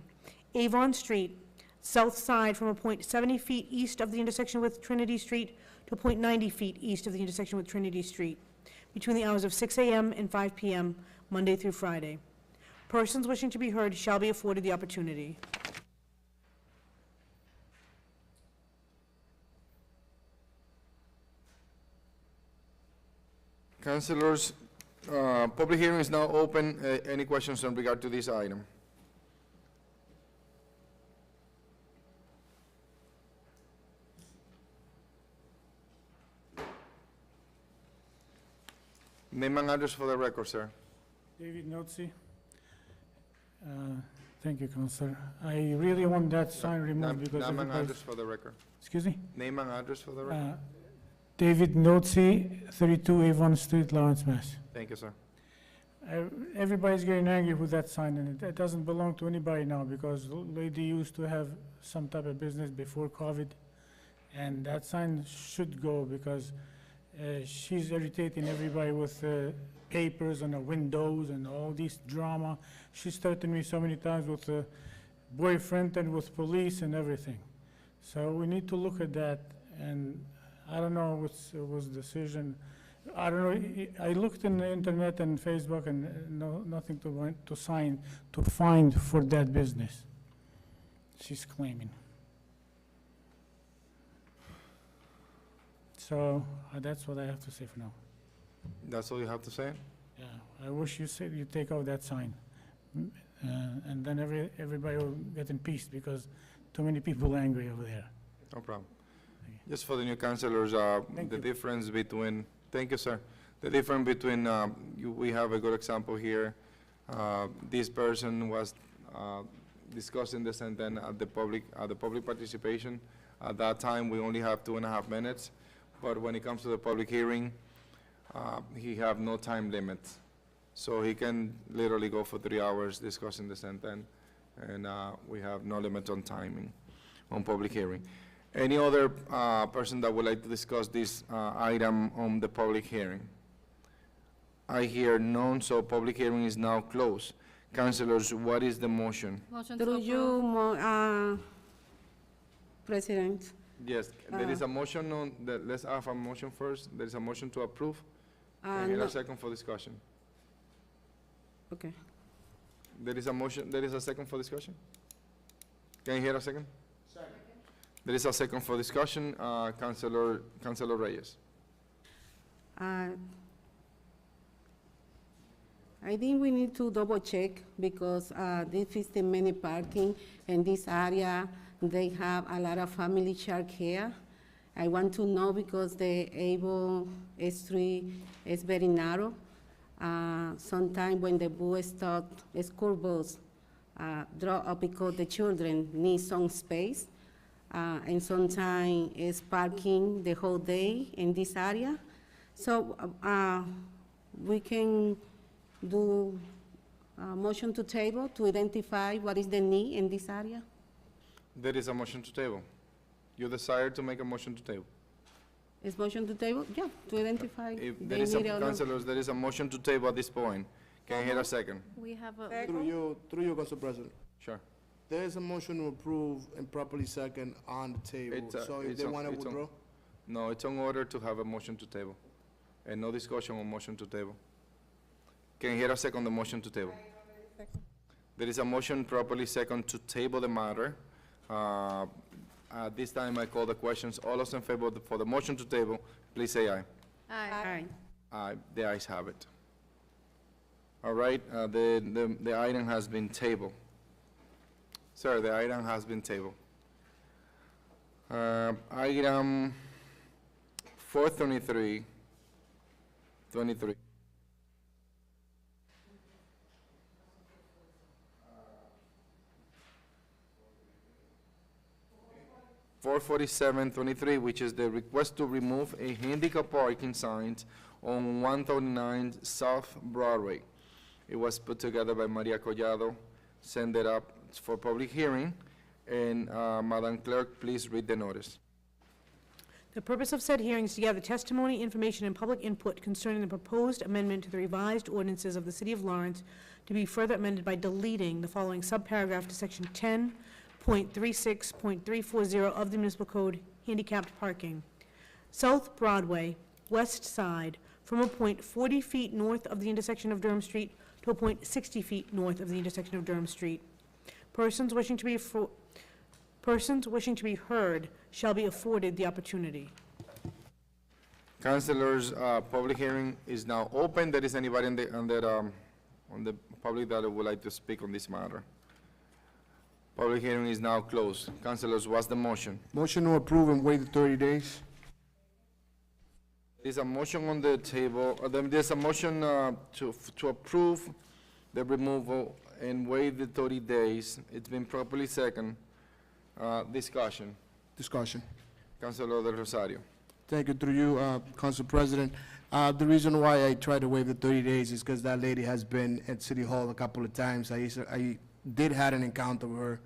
Avon Street, south side from a point 70 feet east of the intersection with Trinity Street to a point 90 feet east of the intersection with Trinity Street, between the hours of 6 a.m. and 5 p.m., Monday through Friday. Persons wishing to be heard shall be afforded the opportunity. Councilors, public hearing is now open. Any questions in regard to this item? Name and address for the record, sir. David Notzi. Thank you, Councilor. I really want that sign removed because Name and everybody's... address for the record. Excuse me? Name and address for the record. David Notzi, 32 Avon Street, Lawrence, Mass. Thank you, sir. Everybody's getting angry with that sign, and it doesn't belong to anybody now, because the lady used to have some type of business before COVID, and that sign should go, because she's irritating everybody with papers on the windows and all this drama. She's threatened me so many times with a boyfriend and with police and everything. So we need to look at that, and I don't know what's was decision. I don't know, I looked in the internet and Facebook and nothing to find for that business. She's claiming. So that's what I have to say for now. That's all you have to say? Yeah, I wish you said you take out that sign. And then everybody will get in peace because too many people are angry over there. No problem. Just for the new councilors, the difference between, thank you, sir. The difference between, we have a good example here. This person was discussing the sentence at the public participation. At that time, we only have 2.5 minutes, but when it comes to the public hearing, he have no time limit. So he can literally go for 3 hours discussing the sentence, and we have no limit on timing on public hearing. Any other person that would like to discuss this item on the public hearing? I hear none, so public hearing is now closed. Councilors, what is the motion? Motion to Through approve. you, President. Yes, there is a motion on, let's have a motion first. There is a motion to approve. Can I hear No. a second for discussion? Okay. There is a motion, there is a second for discussion? Can you hear a second? Second. There is a second for discussion. Councilor Reyes. I think we need to double check because this is the many parking in this area. They have a lot of family childcare. I want to know because the Able Street is very narrow. Sometimes when the bus stop, the school bus draw up because the children need some space. And sometimes it's parking the whole day in this area. So we can do a motion to table to identify what is the need in this area? There is a motion to table. You desire to make a motion to table. Is motion to table? Yeah, to identify. If the there is a, need of- councilors, there is a motion to table at this point. Can I hear a second? We have a, Through you, Council President. Sure. There is a motion to approve and properly second on the table. It's, So if it's they on- want to it's on- withdraw, No, it's on order to have a motion to table. And no discussion on motion to table. Can I hear a second on the motion to table? There is a motion properly second to table the matter. At this time, I call the questions. All those in favor for the motion to table, please say aye. aye. Aye, the ayes have it. All right, the item has been tabled. Sir, the item has been tabled. Item 423. 23. (447-23), which is the request to remove a handicap parking sign on 139 South Broadway. It was put together by Maria Collado, send it up for public hearing, and Madam Clerk, please read the notice. The purpose of said hearing is to gather testimony, information, and public input concerning the proposed amendment to the revised ordinances of the City of Lawrence to be further amended by deleting the following subparagraph to Section 10.36.340 of the Municipal Code, handicapped parking. South Broadway, west side, from a point 40 feet north of the intersection of Durham Street to a point 60 feet north of the intersection of Durham Street. Persons wishing to be heard shall be afforded the opportunity. Councilors, public hearing is now open. There is anybody on the public that would like to speak on this matter? Public hearing is now closed. Councilors, what's the motion? motion to approve and wait the 30 days. There's a motion on the table, there's a motion to approve the removal and waive the 30 days. It's been properly second. Discussion. Discussion. Councilor Del Rosario. Thank you, through you, Council President. The reason why I tried to waive the 30 days is because that lady has been at City Hall a couple of times. I did had an encounter with her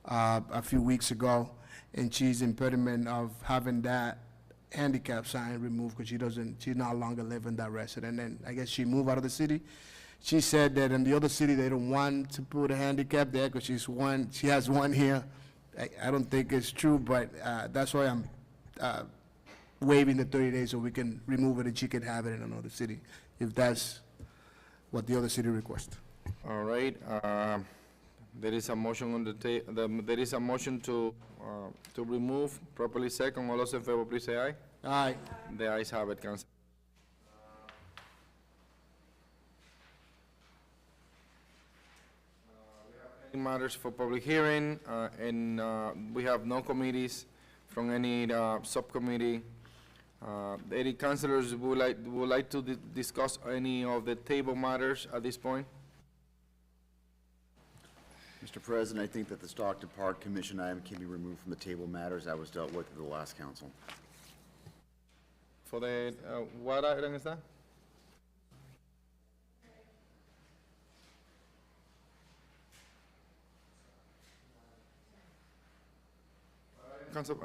a few weeks ago, and she's impediment of having that handicap sign removed because she no longer live in that residence. And I guess she moved out of the city. She said that in the other city, they don't want to put a handicap there because she has one here I don't think it's true, but that's why I'm waiving the 30 days so we can remove it and she can have it in another city, if that's what the other city requests. All right, there is a motion on the there is a motion to remove, properly second. All those in favor, please say aye. Aye. The ayes have it, Council. Matters for public hearing, and we have no committees from any subcommittee. Any councilors would like to discuss any of the table matters at this point? Mr. President, I think that the Stockton Park Commission item can be removed from the table matters that was dealt with at the last council. For the, what item is that? Council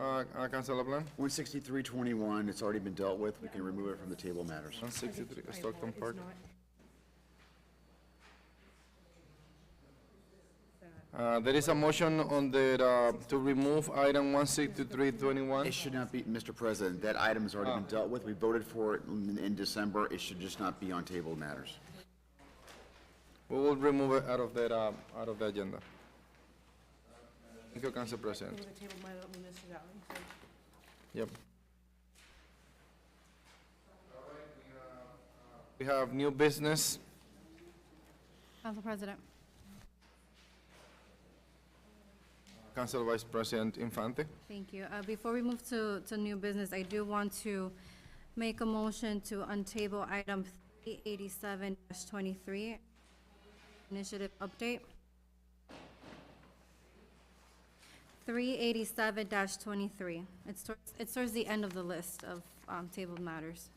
LeBlanc? 16321, it's already been dealt with. We can remove it from the table matters. 163, Stockton Park. There is a motion on the, to remove item 16321. It should not be, Mr. President, that item has already been dealt with. We voted for it in December. It should just not be on table matters. We will remove it out of the agenda. Thank you, Council President. Yep. We have new business. Council President. Council Vice President Infante. Thank you. Before we move to new business, I do want to make a motion to untable item 387-23, initiative update. 387-23. It's towards the end of the list of tabled matters.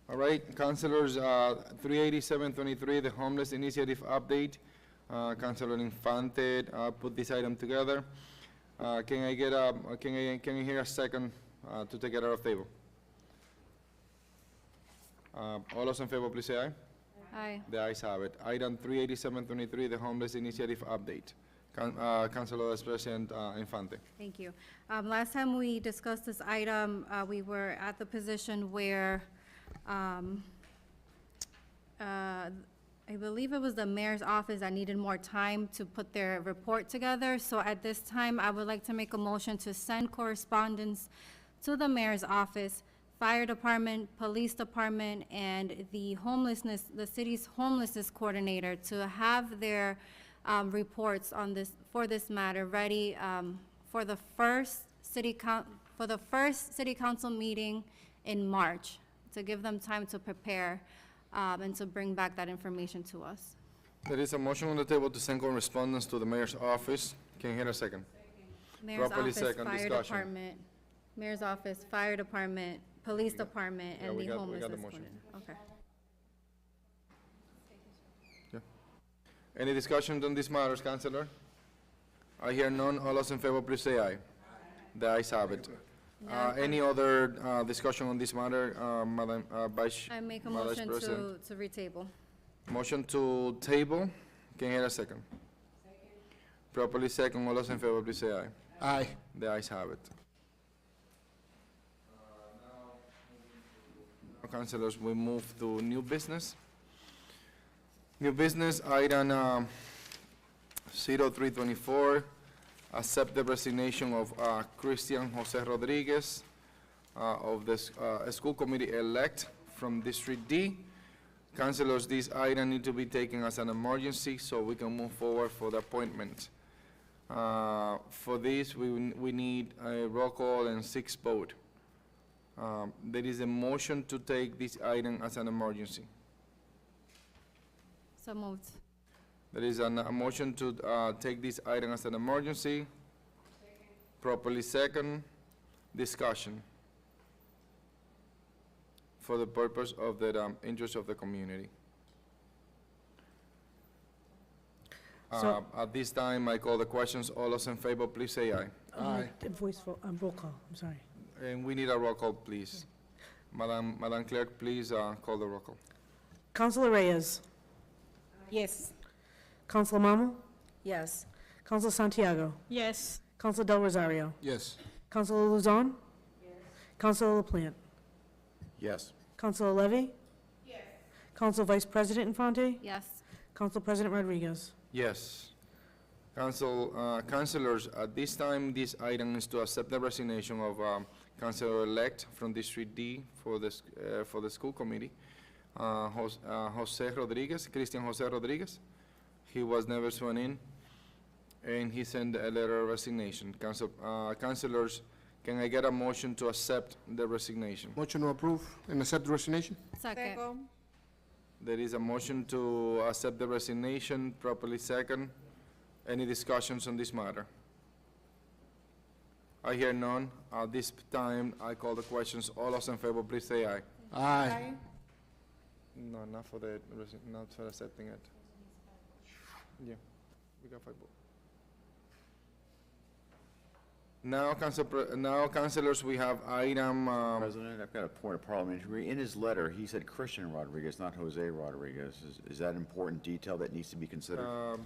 All right, councilors, 387-23, the homeless initiative update. Councilor Infante put this item together. Can I get a, can I hear a second to take it out of table? All those in favor, please say aye. Aye. The ayes have it. Item 387-23, the homeless initiative update. Councilor Vice President Infante. Thank you. Last time we discussed this item, we were at the position where I believe it was the mayor's office that needed more time to put their report together. So at this time, I would like to make a motion to send correspondence to the mayor's office, fire department, police department, and the city's homelessness coordinator to have their reports on this, for this matter, ready for the first city council meeting in March, to give them time to prepare and to bring back that information to us. There is a motion on the table to send correspondence to the mayor's office. Can you hear a second? Mayor's Properly office, second, fire discussion. department, mayor's office, fire department, police department, yeah, and we the got the homelessness motion. coordinator. Okay. Any discussion on these matters, Councilor? I hear none. All those in favor, please say aye. The ayes have it. Any other discussion on this matter, Madam Vice? I make a Vice motion President? to retable. Motion to table. Can you hear a second? Properly second. All those in favor, please say aye. Aye. The ayes have it. Now, councilors, we move to new business. New business, item 0324, accept the resignation of Christian Jose Rodriguez of the school committee elect from District D. Councilors, this item need to be taken as an emergency so we can move forward for the appointment. For this, we need a roll call and 6 vote. There is a motion to take this item as an emergency. So moved. There is a motion to take this item as an emergency. Properly second. Discussion. For the purpose of the interest of the community. So- At this time, I call the questions. All those in favor, please say aye. Aye. Voice vote, roll call, I'm sorry. And we need a roll call, please. Madam Clerk, please call the roll call. Counselor Reyes? Yes. Counselor Mamo? Yes. Counselor Santiago? Yes. Counselor Del Rosario? Yes. Counselor Luzon? Yes. Counselor LaPlante? Yes. Counselor Levy? Yes. Council Vice President Infante? Yes. Council President Rodriguez? Yes. Councilors, at this time, this item is to accept the resignation of Councilor-elect from District D for the school committee, Jose Rodriguez, Christian Jose Rodriguez. He was never sworn in, and he sent a letter of resignation. Councilors, can I get a motion to accept the resignation? Motion to approve and accept the resignation? Second. There is a motion to accept the resignation, properly second. Any discussions on this matter? I hear none. At this time, I call the questions. All those in favor, please say aye. Aye. No, not for the, not for accepting it. Yeah, we got 5 votes. Now, councilors, we have item, President, I've got a point of parliamentary. In his letter, he said Christian Rodriguez, not Jose Rodriguez. Is that an important detail that needs to be considered?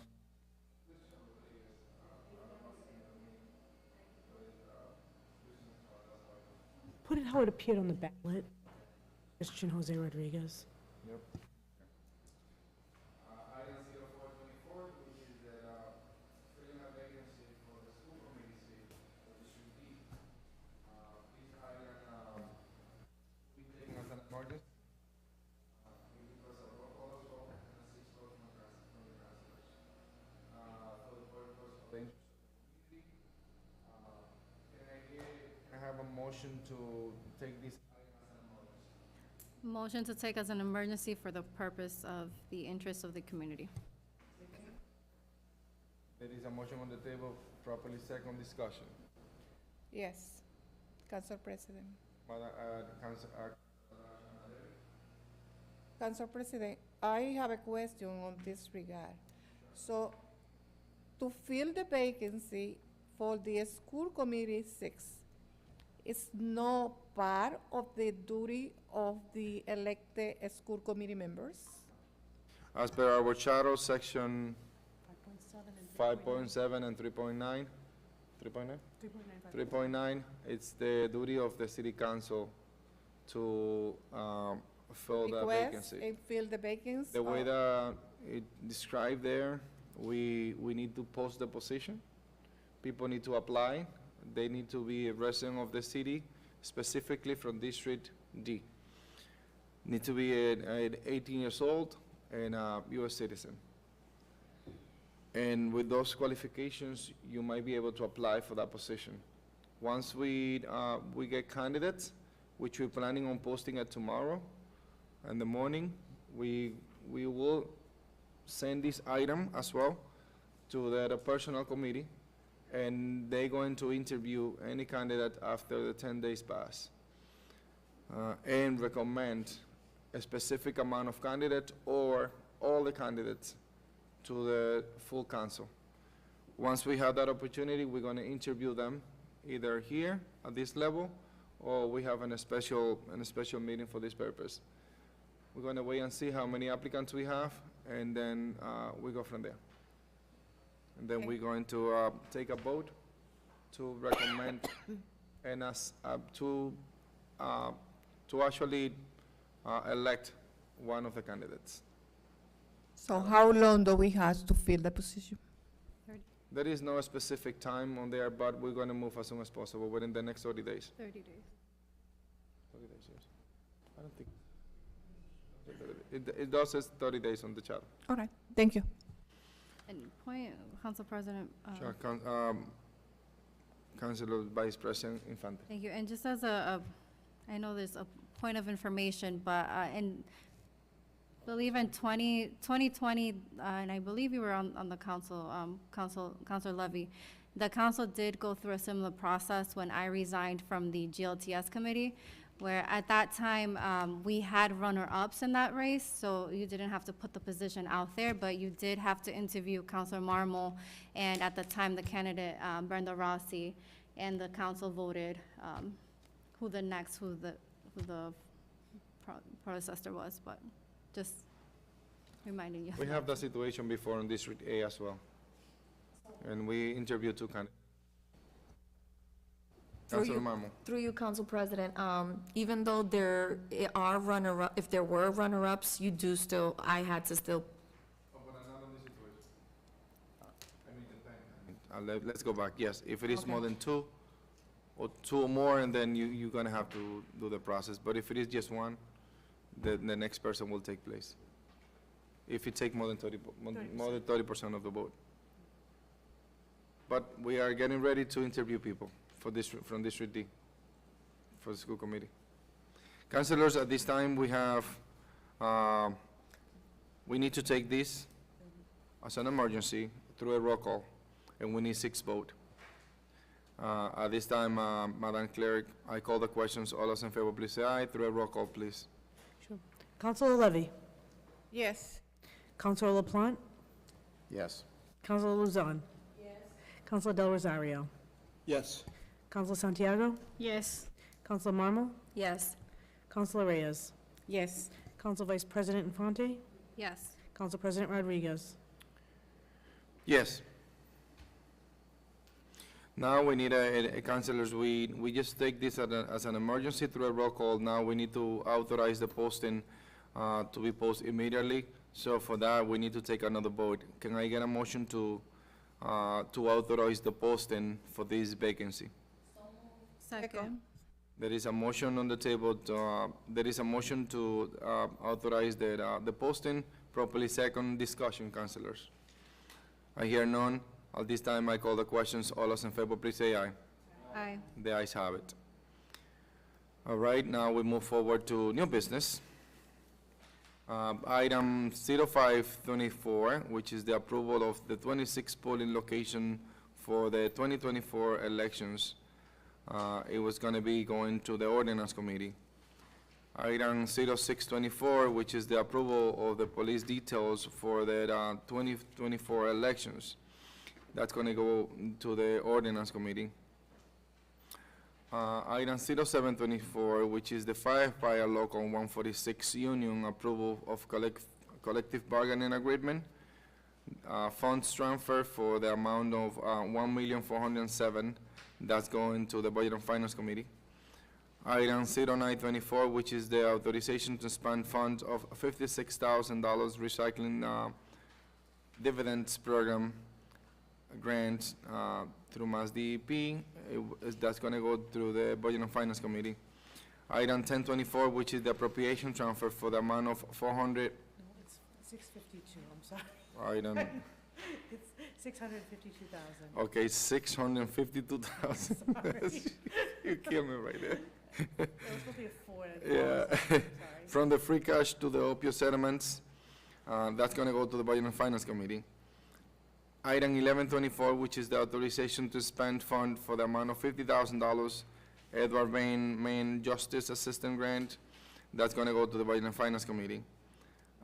Put it how it appeared on the ballot. Christian Jose Rodriguez. Yep. Item 0424, which is that filling a vacancy for the school committee seat for District D. This item, we taking as an emergency. Because of roll call as well, and a 6 vote from the councilors. For the purpose of the interest of the community. Can I have a motion to take this item as an emergency? Motion to take as an emergency for the purpose of the interest of the community. There is a motion on the table, properly second discussion. Yes. Council President. Council President, I have a question on this regard. So, to fill the vacancy for the school committee 6, is no part of the duty of the elected school committee members? As per our charter, section 5.7 and 3.9, 3.9, it's the duty of the city council to fill that Request vacancy. and fill the vacancy? The way or- that it described there, we need to post the position. People need to apply. They need to be a resident of the city, specifically from District D. Need to be at 18 years old and a U.S. citizen. And with those qualifications, you might be able to apply for that position. Once we get candidates, which we're planning on posting it tomorrow in the morning, we will send this item as well to the personnel committee, and they're going to interview any candidate after the 10 days pass, and recommend a specific amount of candidates or all the candidates to the full council. Once we have that opportunity, we're going to interview them either here at this level, or we have a special meeting for this purpose. We're going to wait and see how many applicants we have, and then we go from there. And then we're going to take a vote to recommend and to actually elect one of the candidates. So how long do we have to fill the position? There is no specific time on there, but we're going to move as soon as possible, within the next 30 days. 30 days. 30 days, yes. I don't think. It does say 30 days on the chart. All right, thank you. And point, Council President. Sure, Councilor Vice President Infante. Thank you. And just as I know there's a point of information, but, and believe in 2020, and I believe you were on the council, Councilor Levy, the council did go through a similar process when I resigned from the GLTS committee. where at that time, we had runner-ups in that race, so you didn't have to put the position out there, but you did have to interview Counselor Marmol, and at the time, the candidate, Brenda Rossi, and the council voted who the predecessor was, but just reminding you. We have that situation before in District A as well. And we interviewed two candidates. Councilor Marmol. Through you, Council President, even though there are runner-up, if there were runner-ups, you do still, I had to still, Let's go back, yes. If it is more than two, or two or more, and then you're gonna have to do the process. But if it is just one, the next person will take place. If it take more than 30% of the vote. But we are getting ready to interview people for from District D, for the school committee. Councilors, at this time, we have, we need to take this as an emergency through a roll call, and we need 6 votes. At this time, Madam Clerk, I call the questions. All those in favor, please say aye. Through a roll call, please. Sure. Counselor Levy? Yes. Counselor LaPlante? Yes. Counselor Luzon? Yes. Counselor Del Rosario? Yes. Counselor Santiago? Yes. Counselor Marmol? yes. Counselor Reyes? Yes. Council Vice President Infante? Yes. Council President Rodriguez? Yes. Now we need councilors, we just take this as an emergency through a roll call. Now we need to authorize the posting to be posted immediately. So for that, we need to take another vote. Can I get a motion to authorize the posting for this vacancy? Second. There is a motion on the table there is a motion to authorize the posting. Properly second. Discussion, councilors. I hear none. At this time, I call the questions. All those in favor, please say aye. Aye. The ayes have it. All right, now we move forward to new business. Item 0524, which is the approval of the 26 polling location for the 2024 elections. It was going to be going to the Ordinance Committee. Item 0624, which is the approval of the police details for the 2024 elections. That's going to go to the Ordinance Committee. Item 0724, which is the Fire Local 146 Union approval of collective bargaining agreement. Funds transfer for the amount of $1,407,000. That's going to the Budget and Finance Committee. Item 0924, which is the authorization to spend funds of $56,000 recycling dividends program grant through Mass DEP. That's going to go through the Budget and Finance Committee. Item 1024, which is the appropriation transfer for the amount of 400. No, it's 652, I'm sorry. Item, It's 652,000. okay, 652,000. You killed me right there. It was supposed to be a 4. Yeah. Sorry. From the free cash to the opioid settlements, that's going to go to the Budget and Finance Committee. Item 1124, which is the authorization to spend fund for the amount of $50,000, Edward Vane Main Justice Assistant Grant, that's going to go to the Budget and Finance Committee.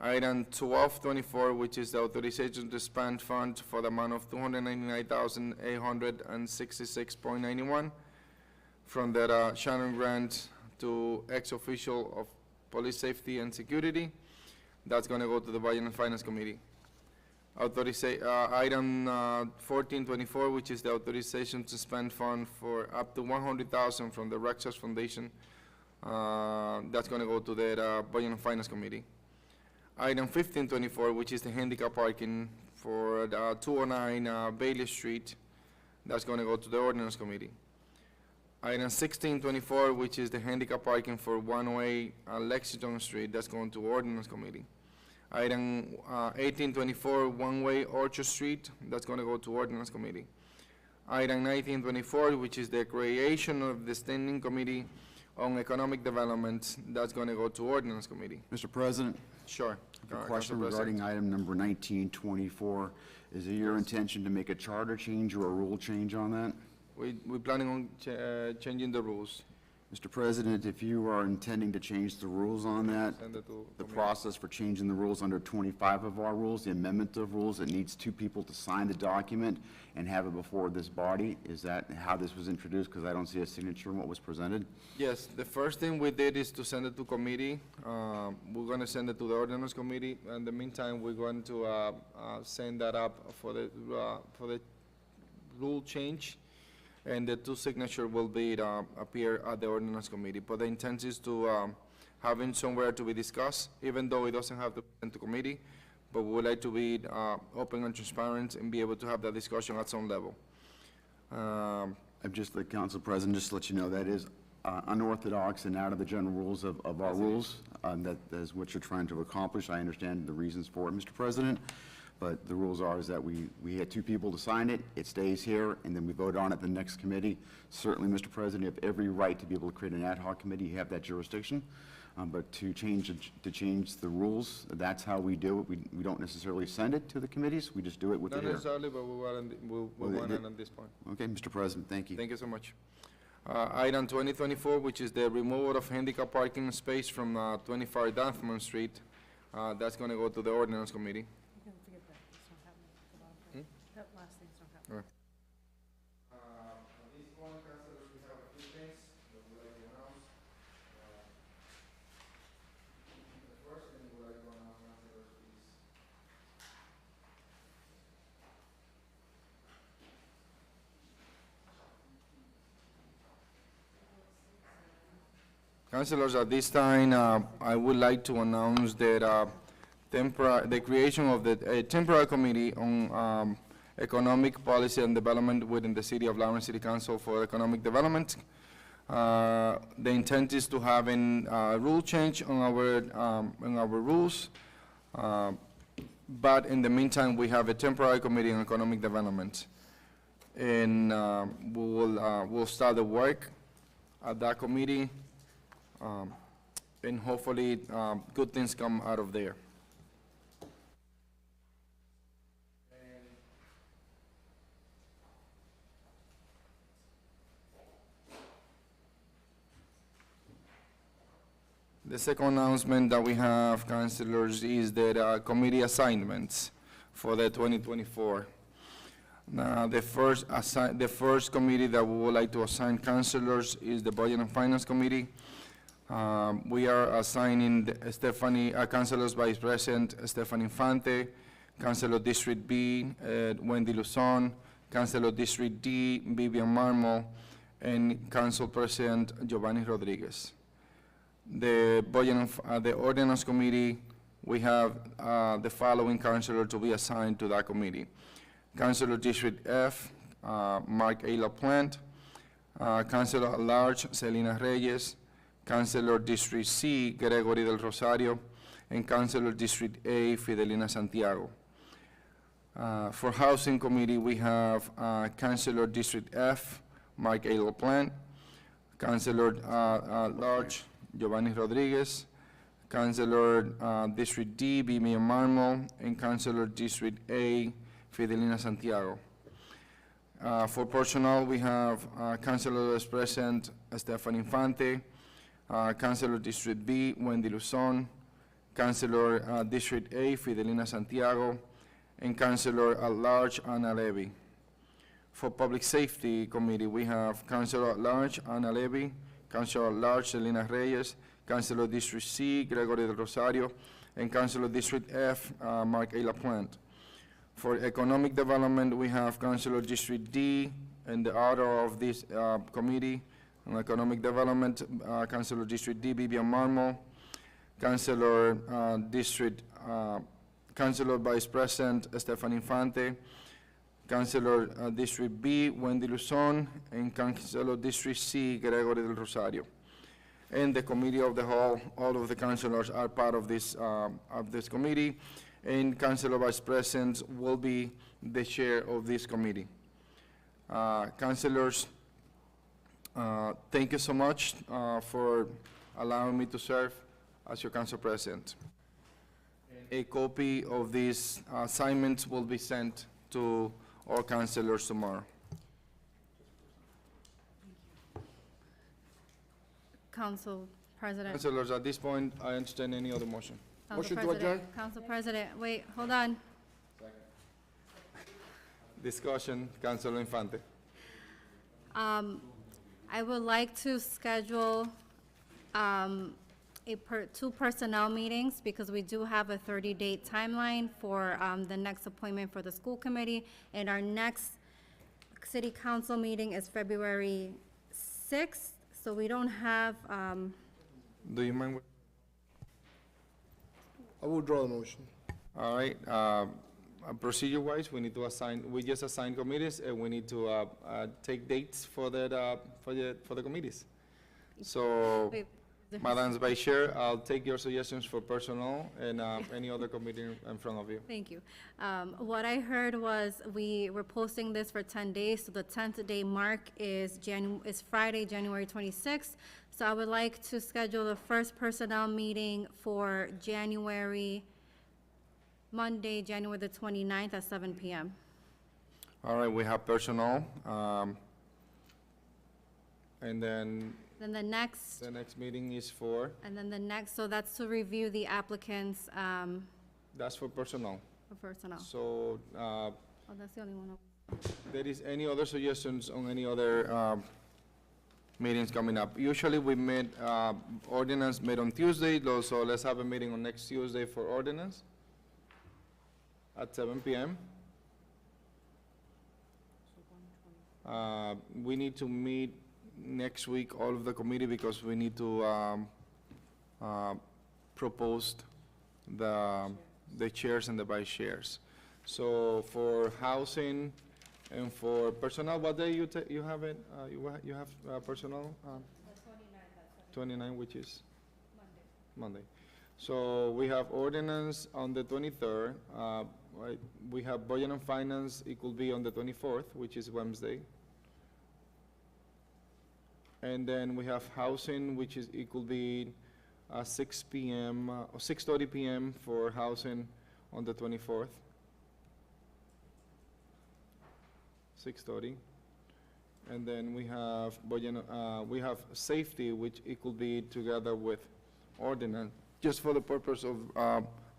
Item 1224, which is the authorization to spend fund for the amount of $299,866.91 from the Shannon Grant to ex-official of Police Safety and Security. That's going to go to the Budget and Finance Committee. Item 1424, which is the authorization to spend fund for up to $100,000 from the Rexos Foundation. That's going to go to the Budget and Finance Committee. Item 1524, which is the handicap parking for the 209 Bailey Street. That's going to go to the Ordinance Committee. Item 1624, which is the handicap parking for 108 Lexington Street. That's going to Ordinance Committee. Item 1824, one-way Orchard Street, that's going to go to Ordinance Committee. Item 1924, which is the creation of the Standing Committee on Economic Development, that's going to go to Ordinance Committee. Mr. President, Sure. I have a question regarding item number 1924. Is it your intention to make a charter change or a rule change on that? We're planning on changing the rules. Mr. President, if you are intending to change the rules on that, Send it to the committee. process for changing the rules under 25 of our rules, the amendment of rules, it needs two people to sign the document and have it before this body. Is that how this was introduced? Because I don't see a signature in what was presented. Yes, the first thing we did is to send it to committee. We're gonna send it to the ordinance committee. In the meantime, we're going to send that up for the rule change. And the two signature will be, appear at the ordinance committee. But the intent is to have it somewhere to be discussed, even though it doesn't have to be sent to committee. But we would like to be open and transparent and be able to have that discussion at some level. I'm just the council president, just to let you know, that is unorthodox and out of the general rules of our rules. That is what you're trying to accomplish. I understand the reasons for it, Mr. President. But the rules are is that we had two people to sign it, it stays here, and then we vote on it the next committee. Certainly, Mr. President, you have every right to be able to create an ad hoc committee, you have that jurisdiction. But to change the rules, that's how we do it. We don't necessarily send it to the committees, we just do it with the Not here. necessarily, but we want it at this point. Okay, Mr. President, thank you. Thank you so much. Item 2024, which is the removal of handicap parking space from 25 Danforth Street. That's going to go to the ordinance committee. You can forget that, it's not happening at the bottom. That last thing's not happening. At this point, councilors, we have a few things that we'd like to announce. The first thing we'd like to announce, councilors, is councilors, at this time, I would like to announce that the creation of the temporary committee on economic policy and development within the city of Lawrence City Council for Economic Development. The intent is to have a rule change on our rules, but in the meantime, we have a temporary committee on economic development. And we'll start the work at that committee, and hopefully good things come out of there. The second announcement that we have, councilors, is that committee assignments for the 2024. Now, the first committee that we would like to assign councilors is the Budget and Finance Committee. We are assigning Councilors Vice President Stephanie Infante, Councilor District B, Wendy Luzon, Councilor District D, Vivian Marmol, and Council President Giovanni Rodriguez. The Ordinance Committee, we have the following councilor to be assigned to that committee. Councilor District F, Mark A. LaPlante, Councilor at Large, Selena Reyes, Councilor District C, Gregory del Rosario, and Councilor District A, Fidelina Santiago. For Housing Committee, we have Councilor District F, Mark A. LaPlante, Councilor at Large, Giovanni Rodriguez, Councilor District D, Vivian Marmol, and Councilor District A, Fidelina Santiago. For personnel, we have Councilor Vice President Stephanie Infante, Councilor District B, Wendy Luzon, Councilor District A, Fidelina Santiago, and Councilor at Large, Ana Levy. For Public Safety Committee, we have Councilor at Large, Ana Levy, Councilor at Large, Selena Reyes, Councilor District C, Gregory del Rosario, and Councilor District F, Mark A. LaPlante. For Economic Development, we have Councilor District D, and the order of this committee on Economic Development, Councilor District D, Vivian Marmol, Councilor Councilor Vice President Stephanie Infante, Councilor District B, Wendy Luzon, and Councilor District C, Gregory del Rosario. And the Committee of the Whole, all of the councilors are part of this committee, and Councilor Vice President will be the chair of this committee. Councilors, thank you so much for allowing me to serve as your council president. A copy of these assignments will be sent to all councilors tomorrow. Council President. Councilors, at this point, I entertain any other motion. Council Motion to President, adjourn? Council President, wait, hold on. Discussion, Councilor Infante. I would like to schedule two personnel meetings because we do have a 30-day timeline for the next appointment for the school committee. And our next city council meeting is February 6th, so we don't have, Do you mind? I will draw the motion. All right, procedure-wise, we need to assign, we just assign committees, and we need to take dates for that, for the committees. So, wait, Madam Vice Chair, I'll take your suggestions for personnel and any other committee in front of you. Thank you. What I heard was we were posting this for 10 days, so the 10th day mark is Friday, January 26th. So I would like to schedule the first personnel meeting for Monday, January the 29th at 7 p.m. All right, we have personnel, and then Then the next, the next meeting is for, so that's to review the applicants that's for personnel. for personnel. So, Oh, that's the only one. there is any other suggestions on any other meetings coming up? Usually we met, ordinance made on Tuesday, so let's have a meeting on next Tuesday for ordinance at 7 p.m. We need to meet next week, all of the committee, because we need to propose the chairs and the vice chairs. So for housing and for personnel, what day you have it? You have personnel? 29, which is? Monday. So we have ordinance on the 23rd. We have budget and finance, it could be on the 24th, which is Wednesday. And then we have housing, which is, it could be 6 p.m., or 6:30 p.m. for housing on the 24th. 6:30. And then we have budget, we have safety, which it could be together with ordinance, just for the purpose of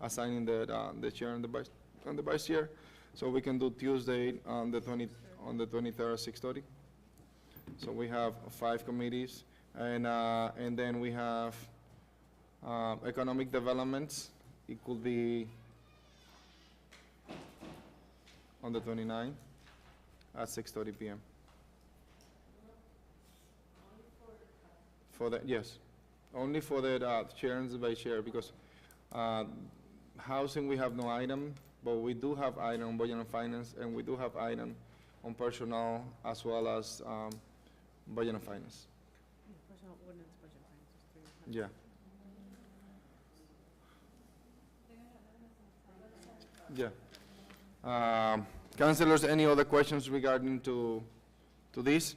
assigning the chair and the vice chair. So we can do Tuesday on the 23rd at 6:30. So we have 5 committees, and then we have economic developments. It could be on the 29th at 6:30 p.m. For that, yes, only for the chair and the vice chair, because housing, we have no item, but we do have item on budget and finance, and we do have item on personnel as well as budget and finance. Personnel ordinance, budget, finance, Yeah. Yeah. Councilors, any other questions regarding to this?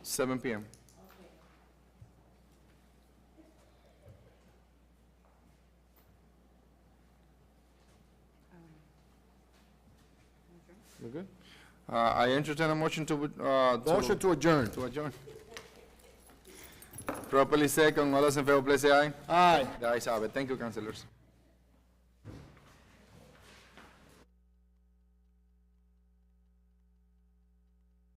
7 p.m. We good? I entertain a motion to Motion to adjourn. to adjourn. Properly second, all those in favor, please say aye. Aye. The ayes have it. Thank you, councilors.